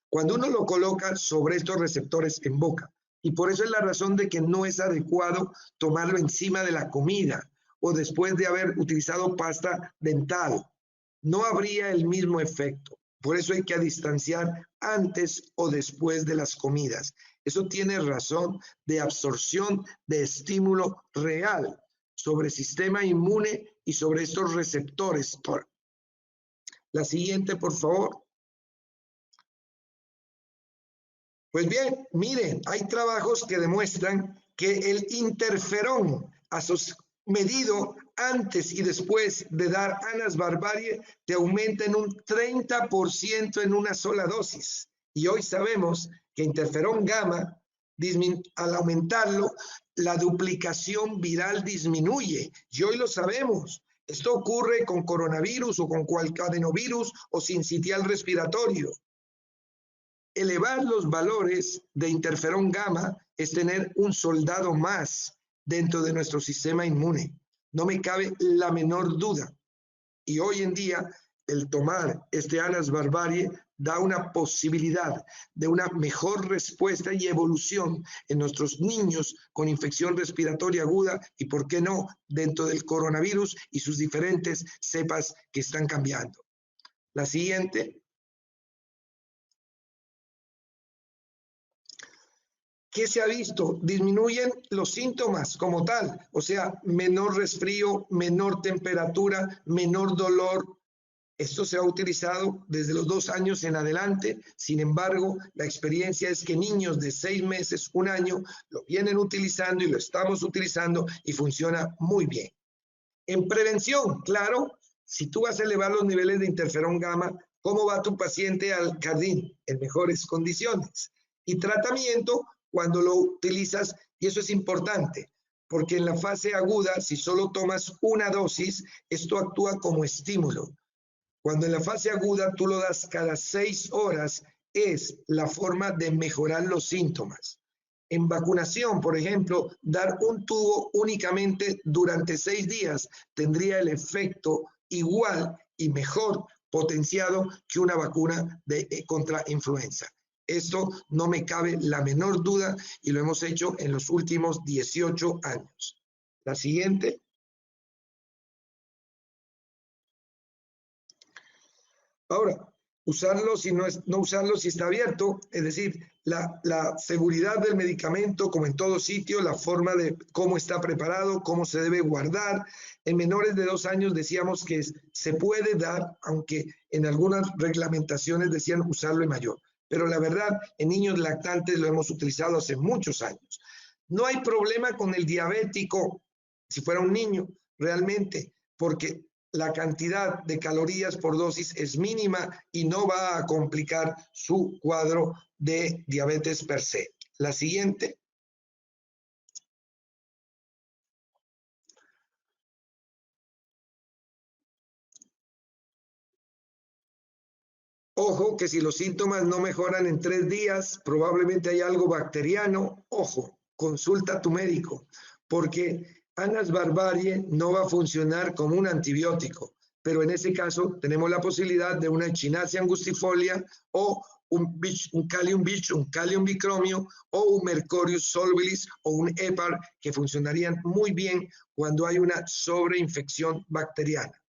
cuando uno lo coloca sobre estos receptores en boca, y por eso es la razón de que no es adecuado tomarlo encima de la comida o después de haber utilizado pasta dental. No habría el mismo efecto. Por eso hay que distanciar antes o después de las comidas. Eso tiene razón de absorción de estímulo real sobre el sistema inmune y sobre estos receptores. La siguiente, por favor. Pues bien, miren, hay trabajos que demuestran que el interferón medido antes y después de dar Anas Barbarie te aumenta en un 30% en una sola dosis. Y hoy sabemos que interferón gamma, al aumentarlo, la duplicación viral disminuye. Y hoy lo sabemos. Esto ocurre con coronavirus o con cualquier adenovirus o sincitial respiratorio. Elevar los valores de interferón gamma es tener un soldado más dentro de nuestro sistema inmune. No me cabe la menor duda. Y hoy en día, el tomar este Anas Barbarie da una posibilidad de una mejor respuesta y evolución en nuestros niños con infección respiratoria aguda y, ¿por qué no?, dentro del coronavirus y sus diferentes cepas que están cambiando. La siguiente. ¿Qué se ha visto? Disminuyen los síntomas como tal, o sea, menor resfrío, menor temperatura, menor dolor. Esto se ha utilizado desde los 2 años en adelante. Sin embargo, la experiencia es que niños de 6 meses, 1 año, lo vienen utilizando y lo estamos utilizando y funciona muy bien. En prevención, claro, si tú vas a elevar los niveles de interferón gamma, ¿cómo va tu paciente al jardín? En mejores condiciones. Y tratamiento, cuando lo utilizas, y eso es importante, porque en la fase aguda, si solo tomas una dosis, esto actúa como estímulo. Cuando en la fase aguda tú lo das cada 6 horas, es la forma de mejorar los síntomas. En vacunación, por ejemplo, dar un tubo únicamente durante 6 días tendría el efecto igual y mejor potenciado que una vacuna contra influenza. Esto no me cabe la menor duda y lo hemos hecho en los últimos 18 años. La siguiente. Ahora, usarlo si no usarlo si está abierto, es decir, la seguridad del medicamento, como en todo sitio, la forma de cómo está preparado, cómo se debe guardar. En menores de 2 años decíamos que se puede dar, aunque en algunas reglamentaciones decían usarlo en mayor. Pero la verdad, en niños lactantes lo hemos utilizado hace muchos años. No hay problema con el diabético, si fuera un niño, realmente, porque la cantidad de calorías por dosis es mínima y no va a complicar su cuadro de diabetes per se. La siguiente. Ojo que si los síntomas no mejoran en 3 días, probablemente hay algo bacteriano. Ojo, consulta a tu médico, porque Anas Barbarie no va a funcionar como un antibiótico, pero en ese caso tenemos la posibilidad de una Echinacea angustifolia o un Calium Bitch, un Calium bicromio o un Mercurius solvilis o un Hepar que funcionarían muy bien cuando hay una sobreinfección bacteriana.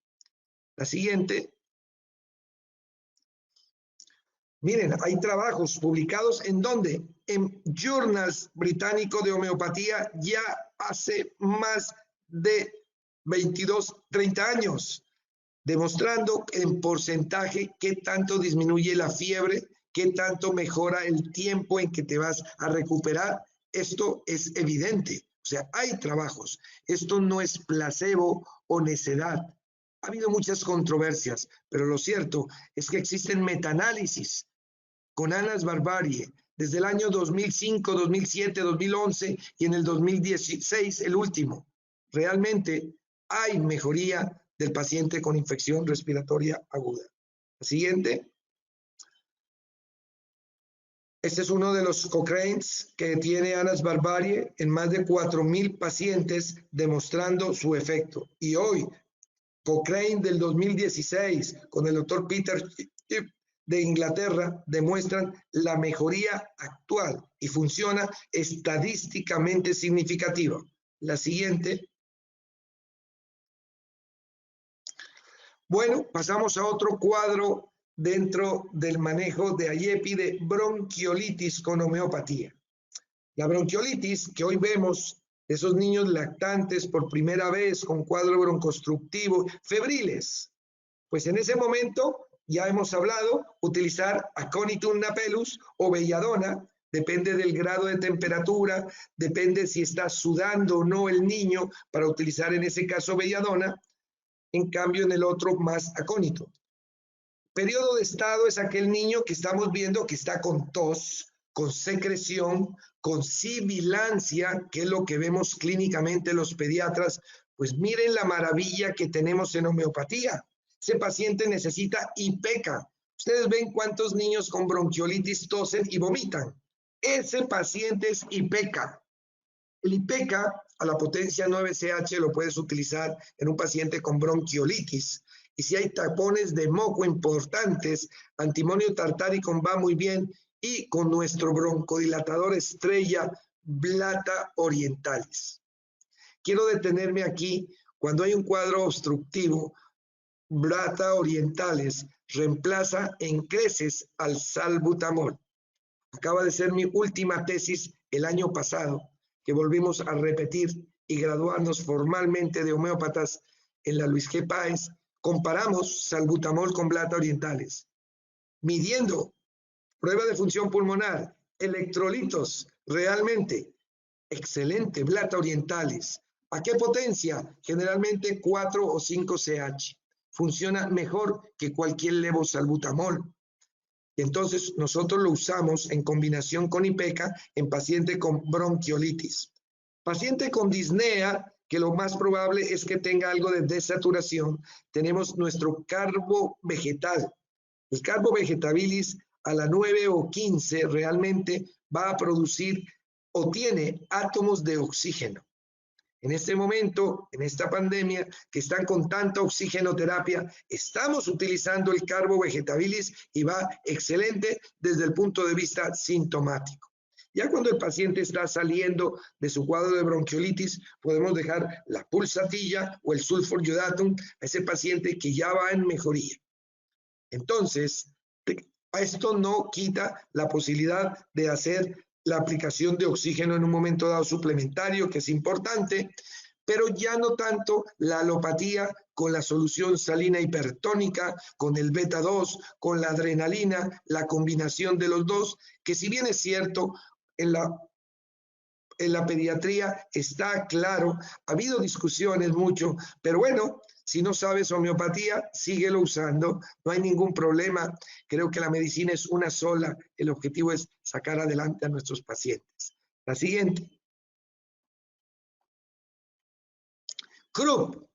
La siguiente. Miren, hay trabajos publicados en donde en Journals británico de homeopatía ya hace más de 22, 30 años, demostrando en porcentaje qué tanto disminuye la fiebre, qué tanto mejora el tiempo en que te vas a recuperar. Esto es evidente, o sea, hay trabajos. Esto no es placebo o necedad. Ha habido muchas controversias, pero lo cierto es que existen metaanálisis con Anas Barbarie desde el año 2005, 2007, 2011 y en el 2016 el último. Realmente hay mejoría del paciente con infección respiratoria aguda. La siguiente. Este es uno de los Cochrane's que tiene Anas Barbarie en más de 4,000 pacientes demostrando su efecto. Y hoy, Cochrane del 2016 con el doctor Peter de Inglaterra demuestran la mejoría actual y funciona estadísticamente significativa. La siguiente. Bueno, pasamos a otro cuadro dentro del manejo de AYEPI de bronquiolitis con homeopatía. La bronquiolitis que hoy vemos, esos niños lactantes por primera vez con cuadro broncostructivo, febriles, pues en ese momento ya hemos hablado, utilizar Aconitum napellus o belladona depende del grado de temperatura, depende si está sudando o no el niño para utilizar en ese caso belladona, en cambio en el otro más acónito. Periodo de estado es aquel niño que estamos viendo que está con tos, con secreción, con sibilancia, que es lo que vemos clínicamente los pediatras. Pues miren la maravilla que tenemos en homeopatía. Ese paciente necesita IPECA. Ustedes ven cuántos niños con bronquiolitis tosen y vomitan. Ese paciente es IPECA. El IPECA a la potencia 9CH lo puedes utilizar en un paciente con bronquiolitis. Y si hay tapones de moco importantes, antimonio tartárico va muy bien, y con nuestro broncodilatador estrella, Blata orientalis. Quiero detenerme aquí. Cuando hay un cuadro obstructivo, Blata orientalis reemplaza en creces al salbutamol. Acaba de ser mi última tesis el año pasado, que volvimos a repetir y graduarnos formalmente de homeópatas en la Luis G. Páez. Comparamos salbutamol con Blata orientalis, midiendo prueba de función pulmonar, electrolitos, realmente excelente, Blata orientalis. ¿A qué potencia? Generalmente 4 o 5 CH. Funciona mejor que cualquier levosalbutamol. Entonces nosotros lo usamos en combinación con IPECA en paciente con bronquiolitis. Paciente con disnea, que lo más probable es que tenga algo de desaturación, tenemos nuestro carbo vegetal. El carbo vegetabilis a la 9 o 15 realmente va a producir o tiene átomos de oxígeno. En este momento, en esta pandemia, que están con tanta oxigenoterapia, estamos utilizando el carbo vegetabilis y va excelente desde el punto de vista sintomático. Ya cuando el paciente está saliendo de su cuadro de bronquiolitis, podemos dejar la pulsatilla o el sulfur iodatum a ese paciente que ya va en mejoría. Entonces, esto no quita la posibilidad de hacer la aplicación de oxígeno en un momento dado suplementario, que es importante, pero ya no tanto la alopatía con la solución salina hipertónica, con el beta 2, con la adrenalina, la combinación de los dos, que si bien es cierto, en la pediatría está claro, ha habido discusiones mucho, pero bueno, si no sabes homeopatía, síguelo usando, no hay ningún problema. Creo que la medicina es una sola, el objetivo es sacar adelante a nuestros pacientes. La siguiente. Krupp,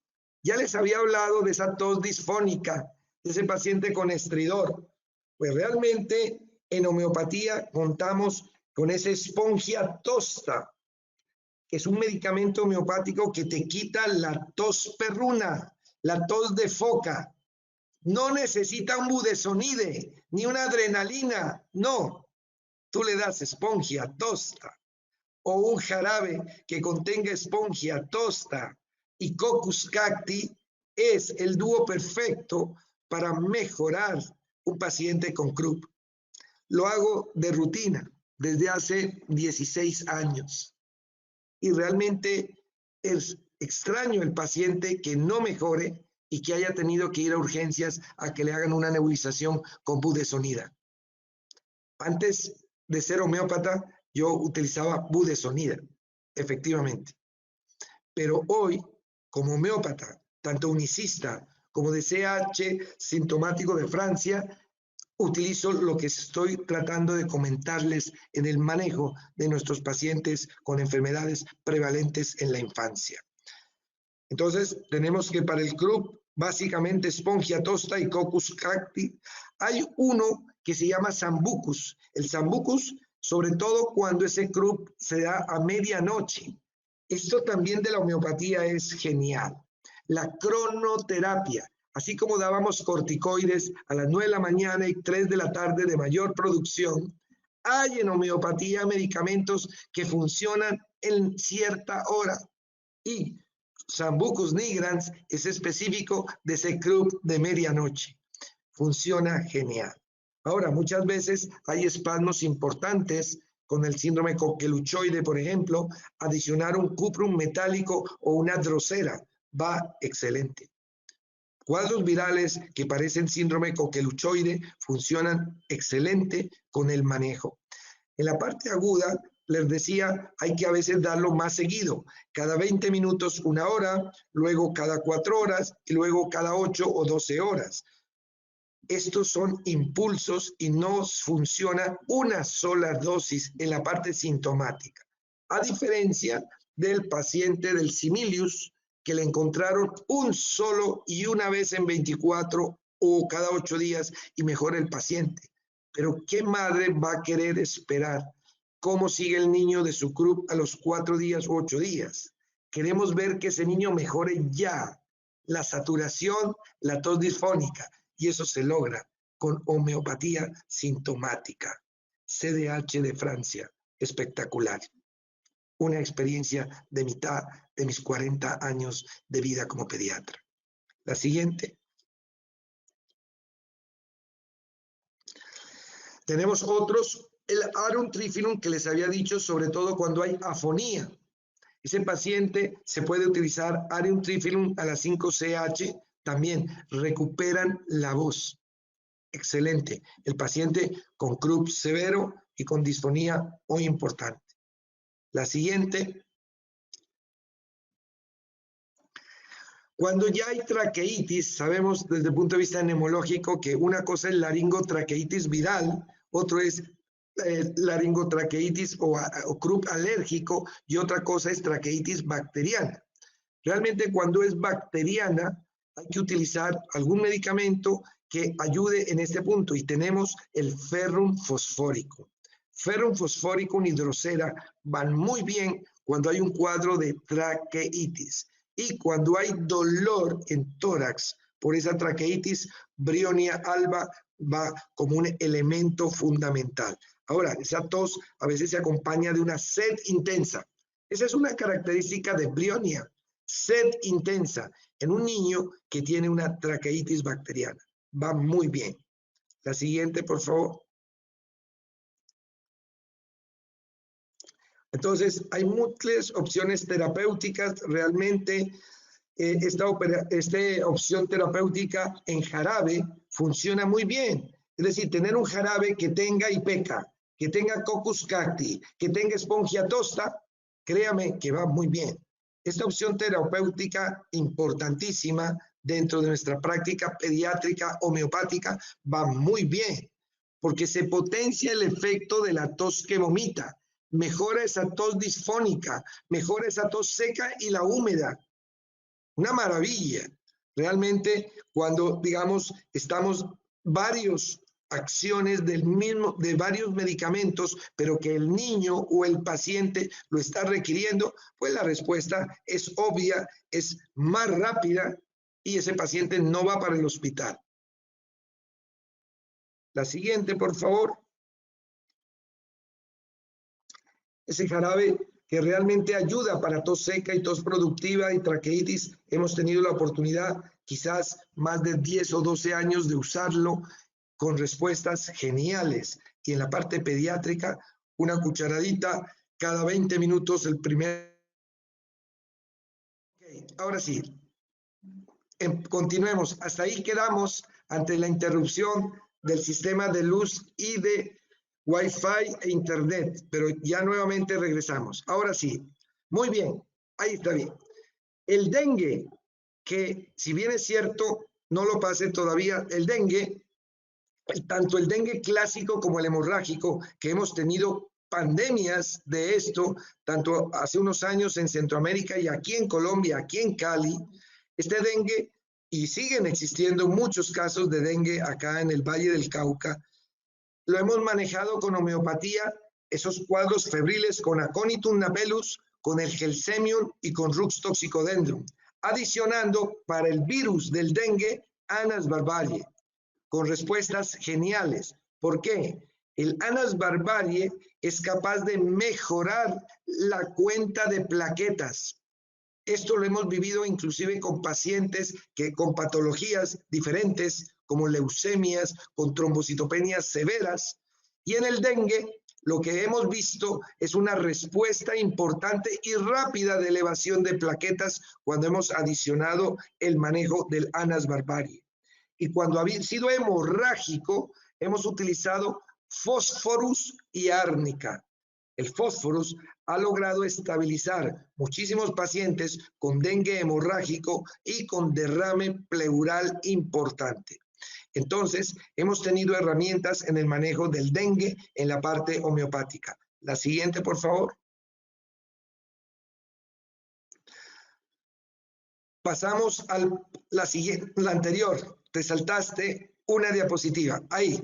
ya les había hablado de esa tos disfónica, de ese paciente con estridor. Pues realmente en homeopatía contamos con ese Spongia tosta, que es un medicamento homeopático que te quita la tos perruna, la tos de foca. No necesita un budesonide, ni una adrenalina, no. Tú le das Spongia tosta o un jarabe que contenga Spongia tosta y Coccus cacti, es el dúo perfecto para mejorar un paciente con Krupp. Lo hago de rutina desde hace 16 años. Y realmente es extraño el paciente que no mejore y que haya tenido que ir a urgencias a que le hagan una nebulización con budesonida. Antes de ser homeópata, yo utilizaba budesonida, efectivamente. Pero hoy, como homeópata, tanto unicista como de CH sintomático de Francia, utilizo lo que estoy tratando de comentarles en el manejo de nuestros pacientes con enfermedades prevalentes en la infancia. Entonces, tenemos que para el Krupp, básicamente Spongia tosta y Coccus cacti. Hay uno que se llama Sambucus. El Sambucus, sobre todo cuando ese Krupp se da a medianoche. Esto también de la homeopatía es genial. La cronoterapia. Así como dábamos corticoides a las 9 de la mañana y 3 de la tarde de mayor producción, hay en homeopatía medicamentos que funcionan en cierta hora. Y Sambucus nigrans es específico de ese Krupp de medianoche. Funciona genial. Ahora, muchas veces hay espasmos importantes con el síndrome coqueluchoide, por ejemplo, adicionar un cuprum metálico o una drosera va excelente. Cuadros virales que parecen síndrome coqueluchoide funcionan excelente con el manejo. En la parte aguda, les decía, hay que a veces darlo más seguido, cada 20 minutos, 1 hora, luego cada 4 horas y luego cada 8 o 12 horas. Estos son impulsos y no funciona una sola dosis en la parte sintomática. A diferencia del paciente del Similius, que le encontraron un solo y una vez en 24 o cada 8 días y mejora el paciente. Pero ¿qué madre va a querer esperar cómo sigue el niño de su CRUP a los 4 días u 8 días? Queremos ver que ese niño mejore ya la saturación, la tos disfónica, y eso se logra con homeopatía sintomática. CDH de Francia, espectacular. Una experiencia de mitad de mis 40 años de vida como pediatra. La siguiente. Tenemos otros, el Arum Trifilum que les había dicho, sobre todo cuando hay afonía. Ese paciente se puede utilizar Arum Trifilum a la 5-CH, también recuperan la voz. Excelente. El paciente con CRUP severo y con disfonía muy importante. La siguiente. Cuando ya hay traqueitis, sabemos desde el punto de vista neumológico que una cosa es laringotraqueitis viral, otro es laringotraqueitis o CRUP alérgico y otra cosa es traqueitis bacteriana. Realmente cuando es bacteriana hay que utilizar algún medicamento que ayude en este punto y tenemos el ferrum fosfórico. Ferrum fosfórico y hidrocera van muy bien cuando hay un cuadro de traqueitis y cuando hay dolor en tórax por esa traqueitis, Brionia alba va como un elemento fundamental. Ahora, esa tos a veces se acompaña de una sed intensa. Esa es una característica de Brionia, sed intensa en un niño que tiene una traqueitis bacteriana. Va muy bien. La siguiente, por favor. Entonces, hay múltiples opciones terapéuticas. Realmente, esta opción terapéutica en jarabe funciona muy bien. Es decir, tener un jarabe que tenga Ipeca, que tenga Coccus cacti, que tenga Spongia tosta, créame que va muy bien. Esta opción terapéutica importantísima dentro de nuestra práctica pediátrica homeopática va muy bien, porque se potencia el efecto de la tos que vomita, mejora esa tos disfónica, mejora esa tos seca y la húmeda. Una maravilla. Realmente, cuando, digamos, estamos varios acciones de varios medicamentos, pero que el niño o el paciente lo está requiriendo, pues la respuesta es obvia, es más rápida y ese paciente no va para el hospital. La siguiente, por favor. Ese jarabe que realmente ayuda para tos seca y tos productiva y traqueitis. Hemos tenido la oportunidad, quizás más de 10 o 12 años de usarlo con respuestas geniales. Y en la parte pediátrica, una cucharadita cada 20 minutos el primer... Okay, ahora sí, continuemos. Hasta ahí quedamos ante la interrupción del sistema de luz y de Wi-Fi e Internet, pero ya nuevamente regresamos. Ahora sí, muy bien, ahí está bien. El dengue, que si bien es cierto, no lo pasé todavía, el dengue, tanto el dengue clásico como el hemorrágico, que hemos tenido pandemias de esto, tanto hace unos años en Centroamérica y aquí en Colombia, aquí en Cali, este dengue, y siguen existiendo muchos casos de dengue acá en el Valle del Cauca, lo hemos manejado con homeopatía, esos cuadros febriles con Aconitum napellus, con el Gelsemium y con Rux toxicodendrum, adicionando para el virus del dengue Anas barbarie, con respuestas geniales. ¿Por qué? El Anas barbarie es capaz de mejorar la cuenta de plaquetas. Esto lo hemos vivido inclusive con pacientes con patologías diferentes, como leucemias, con trombocitopenias severas. Y en el dengue, lo que hemos visto es una respuesta importante y rápida de elevación de plaquetas cuando hemos adicionado el manejo del Anas barbarie. Y cuando ha sido hemorrágico, hemos utilizado fósforus y árnica. El fósforus ha logrado estabilizar muchísimos pacientes con dengue hemorrágico y con derrame pleural importante. Entonces, hemos tenido herramientas en el manejo del dengue en la parte homeopática. La siguiente, por favor. Pasamos a la anterior. Te saltaste una diapositiva. Ahí.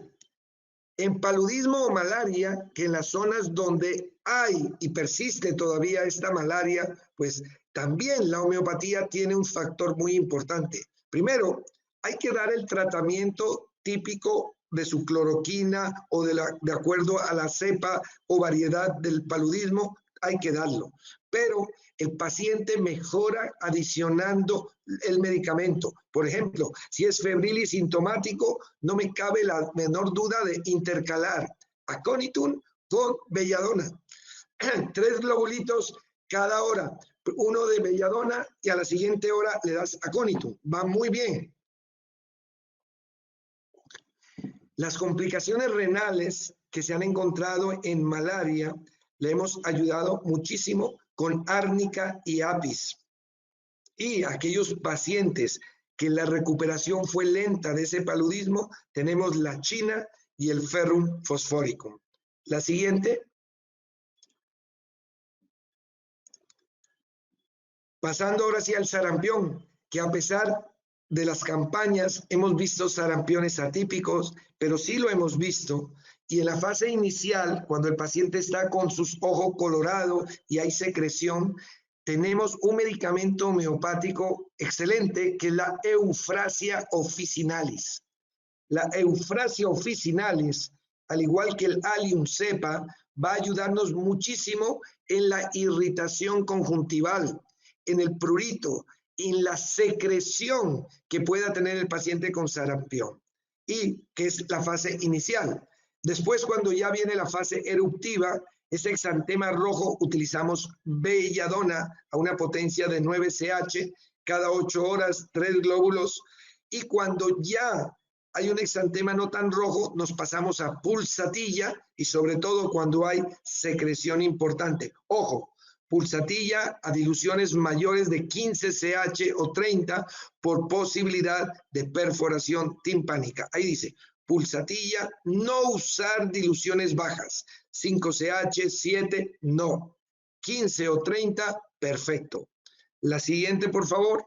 En paludismo o malaria, que en las zonas donde hay y persiste todavía esta malaria, pues también la homeopatía tiene un factor muy importante. Primero, hay que dar el tratamiento típico de su cloroquina o de acuerdo a la cepa o variedad del paludismo, hay que darlo. Pero el paciente mejora adicionando el medicamento. Por ejemplo, si es febril y sintomático, no me cabe la menor duda de intercalar Aconitum con belladona. 3 globulitos cada hora, uno de belladona y a la siguiente hora le das Aconitum. Va muy bien. Las complicaciones renales que se han encontrado en malaria le hemos ayudado muchísimo con árnica y apis. Y aquellos pacientes que la recuperación fue lenta de ese paludismo, tenemos la china y el ferrum fosforicum. La siguiente. Pasando ahora sí al sarampión, que a pesar de las campañas hemos visto sarampiones atípicos, pero sí lo hemos visto. Y en la fase inicial, cuando el paciente está con sus ojos colorados y hay secreción, tenemos un medicamento homeopático excelente que es la Eufrasia officinalis. La Eufrasia officinalis, al igual que el Allium cepa, va a ayudarnos muchísimo en la irritación conjuntival, en el prurito, en la secreción que pueda tener el paciente con sarampión, y que es la fase inicial. Después, cuando ya viene la fase eruptiva, ese exantema rojo, utilizamos belladona a una potencia de 9 CH, cada 8 horas, 3 glóbulos, y cuando ya hay un exantema no tan rojo, nos pasamos a pulsatilla, y sobre todo cuando hay secreción importante. Ojo, pulsatilla a diluciones mayores de 15 CH o 30 por posibilidad de perforación timpánica. Ahí dice, pulsatilla, no usar diluciones bajas. 5 CH, 7, no. 15 o 30, perfecto. La siguiente, por favor.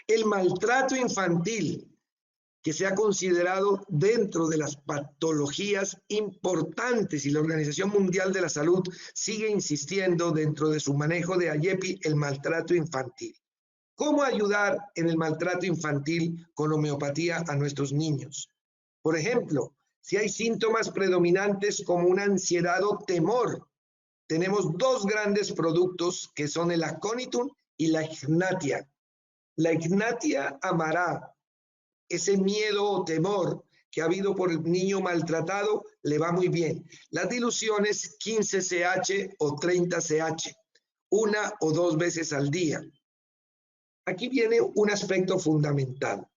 El maltrato infantil, que se ha considerado dentro de las patologías importantes, y la Organización Mundial de la Salud sigue insistiendo dentro de su manejo de AYEPI el maltrato infantil. ¿Cómo ayudar en el maltrato infantil con homeopatía a nuestros niños? Por ejemplo, si hay síntomas predominantes como una ansiedad o temor, tenemos 2 grandes productos que son el Aconitum y la Ignatia. La Ignatia amará ese miedo o temor que ha habido por el niño maltratado, le va muy bien. Las diluciones 15 CH o 30 CH, 1 o 2 veces al día. Aquí viene un aspecto fundamental.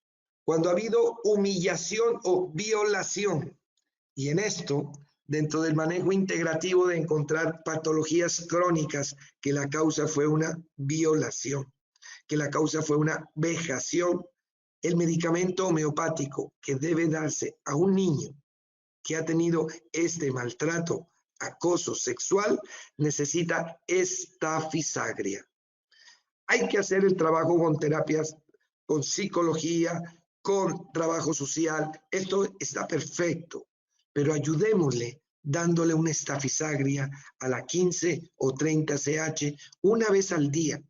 Cuando ha habido humillación o violación, y en esto, dentro del manejo integrativo de encontrar patologías crónicas, que la causa fue una violación, que la causa fue una vejación, el medicamento homeopático que debe darse a un niño que ha tenido este maltrato, acoso sexual, necesita estafisagria. Hay que hacer el trabajo con terapias, con psicología, con trabajo social. Esto está perfecto, pero ayudémosle dándole una estafisagria a la 15 o 30 CH una vez al día,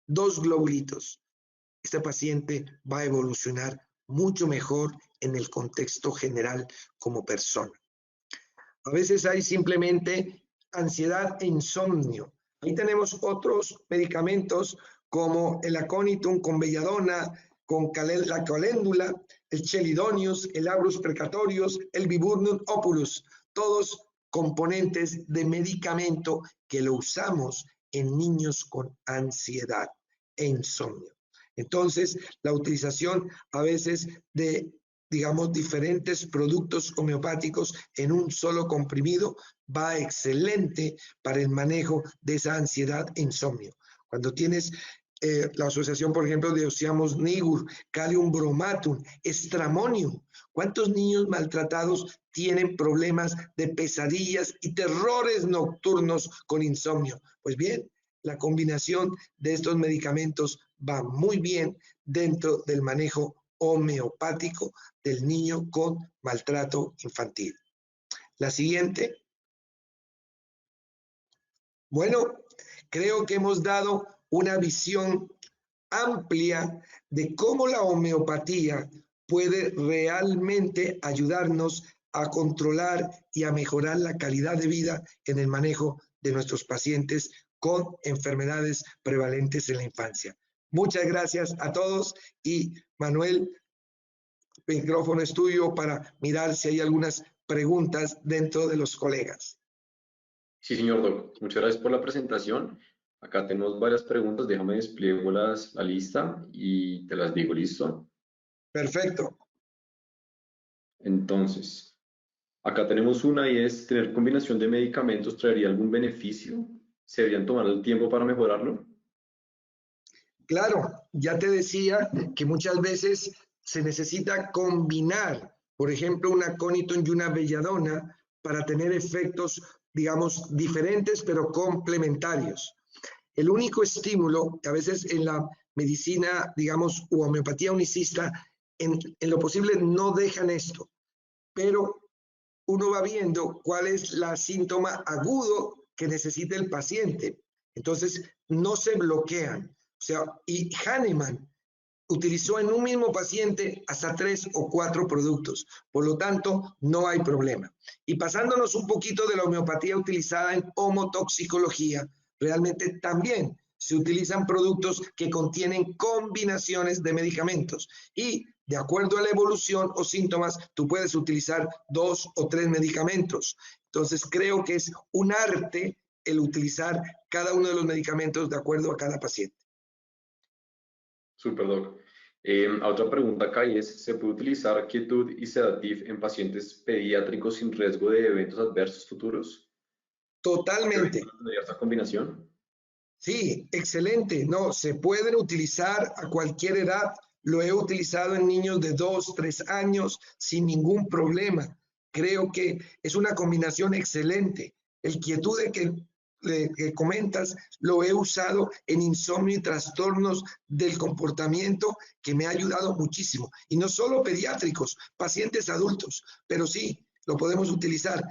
2 globulitos. Este paciente va a evolucionar mucho mejor en el contexto general como persona. A veces hay simplemente ansiedad e insomnio. Ahí tenemos otros medicamentos como el Aconitum con belladona, con la caléndula, el Chelidonius, el Abrus precatorius, el Viburnum opulus, todos componentes de medicamento que lo usamos en niños con ansiedad e insomnio. Entonces, la utilización a veces de digamos, diferentes productos homeopáticos en un solo comprimido, va excelente para el manejo de esa ansiedad e insomnio. Cuando tienes la asociación, por ejemplo, de Oceamos nigur, Calium bromatum, Stramonium. ¿Cuántos niños maltratados tienen problemas de pesadillas y terrores nocturnos con insomnio? Pues bien, la combinación de estos medicamentos va muy bien dentro del manejo homeopático del niño con maltrato infantil. La siguiente. Bueno, creo que hemos dado una visión amplia de cómo la homeopatía puede realmente ayudarnos a controlar y a mejorar la calidad de vida en el manejo de nuestros pacientes con enfermedades prevalentes en la infancia. Muchas gracias a todos y Manuel, el micrófono es tuyo para mirar si hay algunas preguntas dentro de los colegas. Sí, señor Doc. Muchas gracias por la presentación. Acá tenemos varias preguntas. Déjame despliego la lista y te las digo. ¿Listo? Perfecto. Entonces, acá tenemos una y es, ¿tener combinación de medicamentos traería algún beneficio? ¿Se deberían tomar el tiempo para mejorarlo? Claro, ya te decía que muchas veces se necesita combinar, por ejemplo, una Aconiton y una belladona para tener efectos, digamos, diferentes pero complementarios. El único estímulo, que a veces en la medicina, digamos, u homeopatía unicista, en lo posible no dejan esto, pero uno va viendo cuál es la síntoma agudo que necesita el paciente. Entonces, no se bloquean. O sea, y Hahnemann utilizó en un mismo paciente hasta 3 o 4 productos. Por lo tanto, no hay problema. Y pasándonos un poquito de la homeopatía utilizada en homotoxicología, realmente también se utilizan productos que contienen combinaciones de medicamentos. Y de acuerdo a la evolución o síntomas, tú puedes utilizar 2 o 3 medicamentos. Entonces, creo que es un arte el utilizar cada uno de los medicamentos de acuerdo a cada paciente. Super, Doc. Otra pregunta acá y es, ¿se puede utilizar quietud y sedatif en pacientes pediátricos sin riesgo de eventos adversos futuros? Totalmente. ¿Tendría esta combinación? Sí, excelente. No, se pueden utilizar a cualquier edad. Lo he utilizado en niños de 2, 3 años sin ningún problema. Creo que es una combinación excelente. El quietude que comentas lo he usado en insomnio y trastornos del comportamiento que me ha ayudado muchísimo. Y no solo pediátricos, pacientes adultos, pero sí, lo podemos utilizar.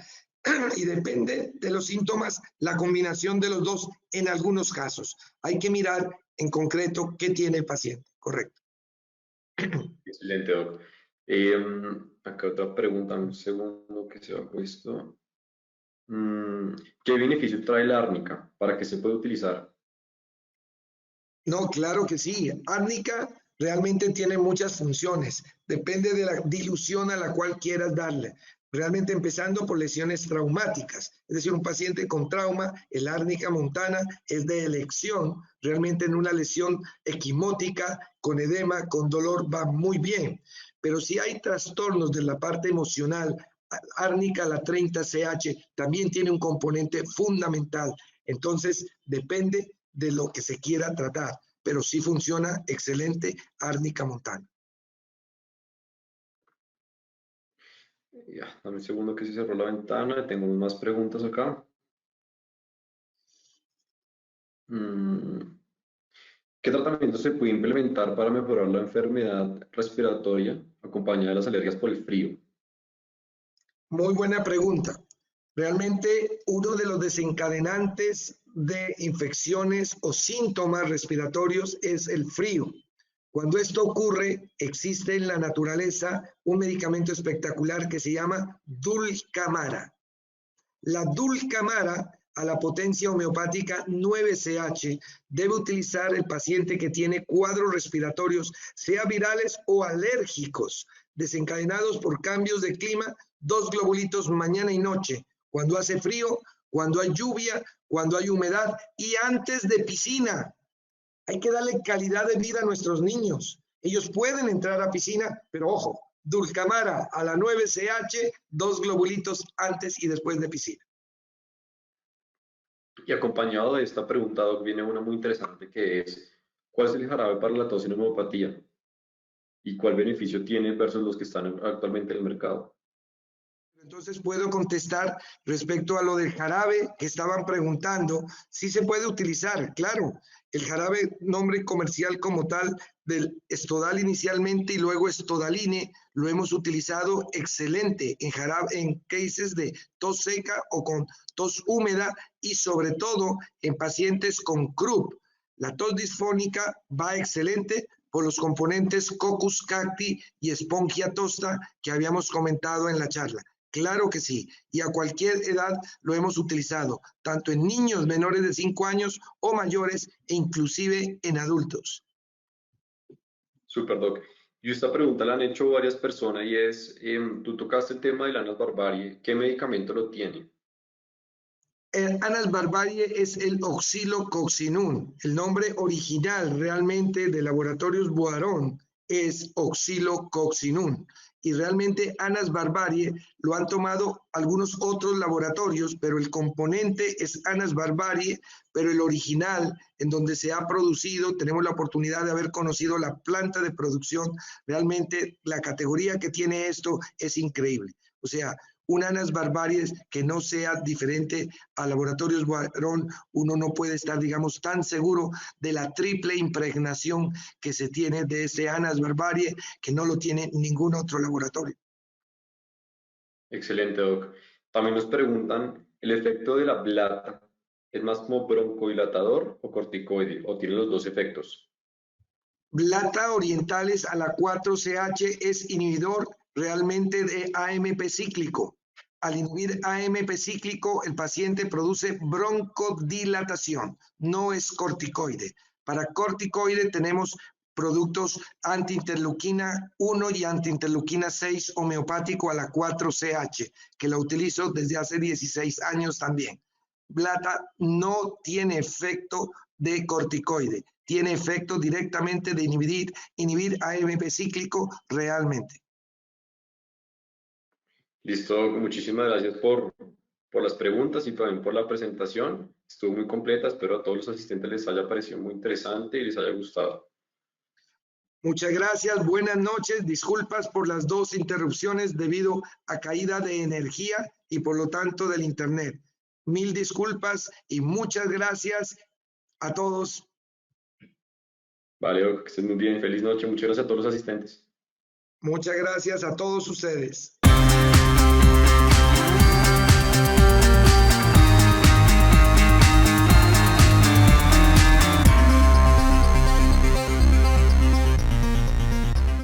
Y depende de los síntomas, la combinación de los dos en algunos casos. Hay que mirar en concreto qué tiene el paciente, correcto. Excelente, Doc. Acá otra pregunta, un segundo que se ha puesto. ¿Qué beneficio trae la árnica? ¿Para qué se puede utilizar? No, claro que sí. Árnica realmente tiene muchas funciones. Depende de la dilución a la cual quieras darle. Realmente empezando por lesiones traumáticas. Es decir, un paciente con trauma, el árnica montana es de elección. Realmente en una lesión equimótica, con edema, con dolor, va muy bien. Pero si hay trastornos de la parte emocional, árnica, la 30CH, también tiene un componente fundamental. Entonces, depende de lo que se quiera tratar, pero sí funciona excelente árnica montana. Ya, dame un segundo que se cerró la ventana, tengo más preguntas acá. ¿Qué tratamiento se puede implementar para mejorar la enfermedad respiratoria acompañada de las alergias por el frío? Muy buena pregunta. Realmente uno de los desencadenantes de infecciones o síntomas respiratorios es el frío. Cuando esto ocurre, existe en la naturaleza un medicamento espectacular que se llama dulcamara. La dulcamara a la potencia homeopática 9CH debe utilizar el paciente que tiene cuadros respiratorios, sea virales o alérgicos, desencadenados por cambios de clima, 2 globulitos mañana y noche, cuando hace frío, cuando hay lluvia, cuando hay humedad y antes de piscina. Hay que darle calidad de vida a nuestros niños. Ellos pueden entrar a piscina, pero ojo, Dulcamara a la 9CH, 2 globulitos antes y después de piscina. Y acompañado de esta pregunta, Doc, viene una muy interesante que es, ¿cuál es el jarabe para la tos en homeopatía? ¿Y cuál beneficio tiene versus los que están actualmente en el mercado? Entonces puedo contestar respecto a lo del jarabe que estaban preguntando. Sí se puede utilizar, claro. El jarabe, nombre comercial como tal, del Estodal inicialmente y luego Estodaline, lo hemos utilizado excelente en jarabe, en cases de tos seca o con tos húmeda y sobre todo en pacientes con croup. La tos disfónica va excelente por los componentes Coccus cacti y Spongia tosta que habíamos comentado en la charla. Claro que sí, y a cualquier edad lo hemos utilizado, tanto en niños menores de 5 años o mayores e inclusive en adultos. Super, Doc. Y esta pregunta la han hecho varias personas y es, tú tocaste el tema de Annus barbarie, ¿qué medicamento lo tiene? El Annus barbarie es el oxilococcinum. El nombre original realmente de Laboratorios Boiron es oxilococcinum. Y realmente Annus barbarie lo han tomado algunos otros laboratorios, pero el componente es Annus barbarie, pero el original en donde se ha producido, tenemos la oportunidad de haber conocido la planta de producción, realmente la categoría que tiene esto es increíble. O sea, un Annus barbarie que no sea diferente a Laboratorios Boiron, uno no puede estar, digamos, tan seguro de la triple impregnación que se tiene de ese Annus barbarie, que no lo tiene ningún otro laboratorio. Excelente, Doc. También nos preguntan, ¿el efecto de la blata es más como broncodilatador o corticoide o tiene los dos efectos? Blata orientales a la 4CH es inhibidor realmente de AMP cíclico. Al inhibir AMP cíclico, el paciente produce broncodilatación, no es corticoide. Para corticoide tenemos productos antiinterleuquina 1 y antiinterleuquina 6 homeopático a la 4CH, que la utilizo desde hace 16 años también. Blata no tiene efecto de corticoide, tiene efecto directamente de inhibir AMP cíclico realmente. Listo, Doc. Muchísimas gracias por las preguntas y también por la presentación. Estuvo muy completa, espero a todos los asistentes les haya parecido muy interesante y les haya gustado. Muchas gracias, buenas noches, disculpas por las 2 interrupciones debido a caída de energía y por lo tanto del internet. Mil disculpas y muchas gracias a todos. Vale, Doc, que estén muy bien. Feliz noche. Muchas gracias a todos los asistentes. Muchas gracias a todos ustedes.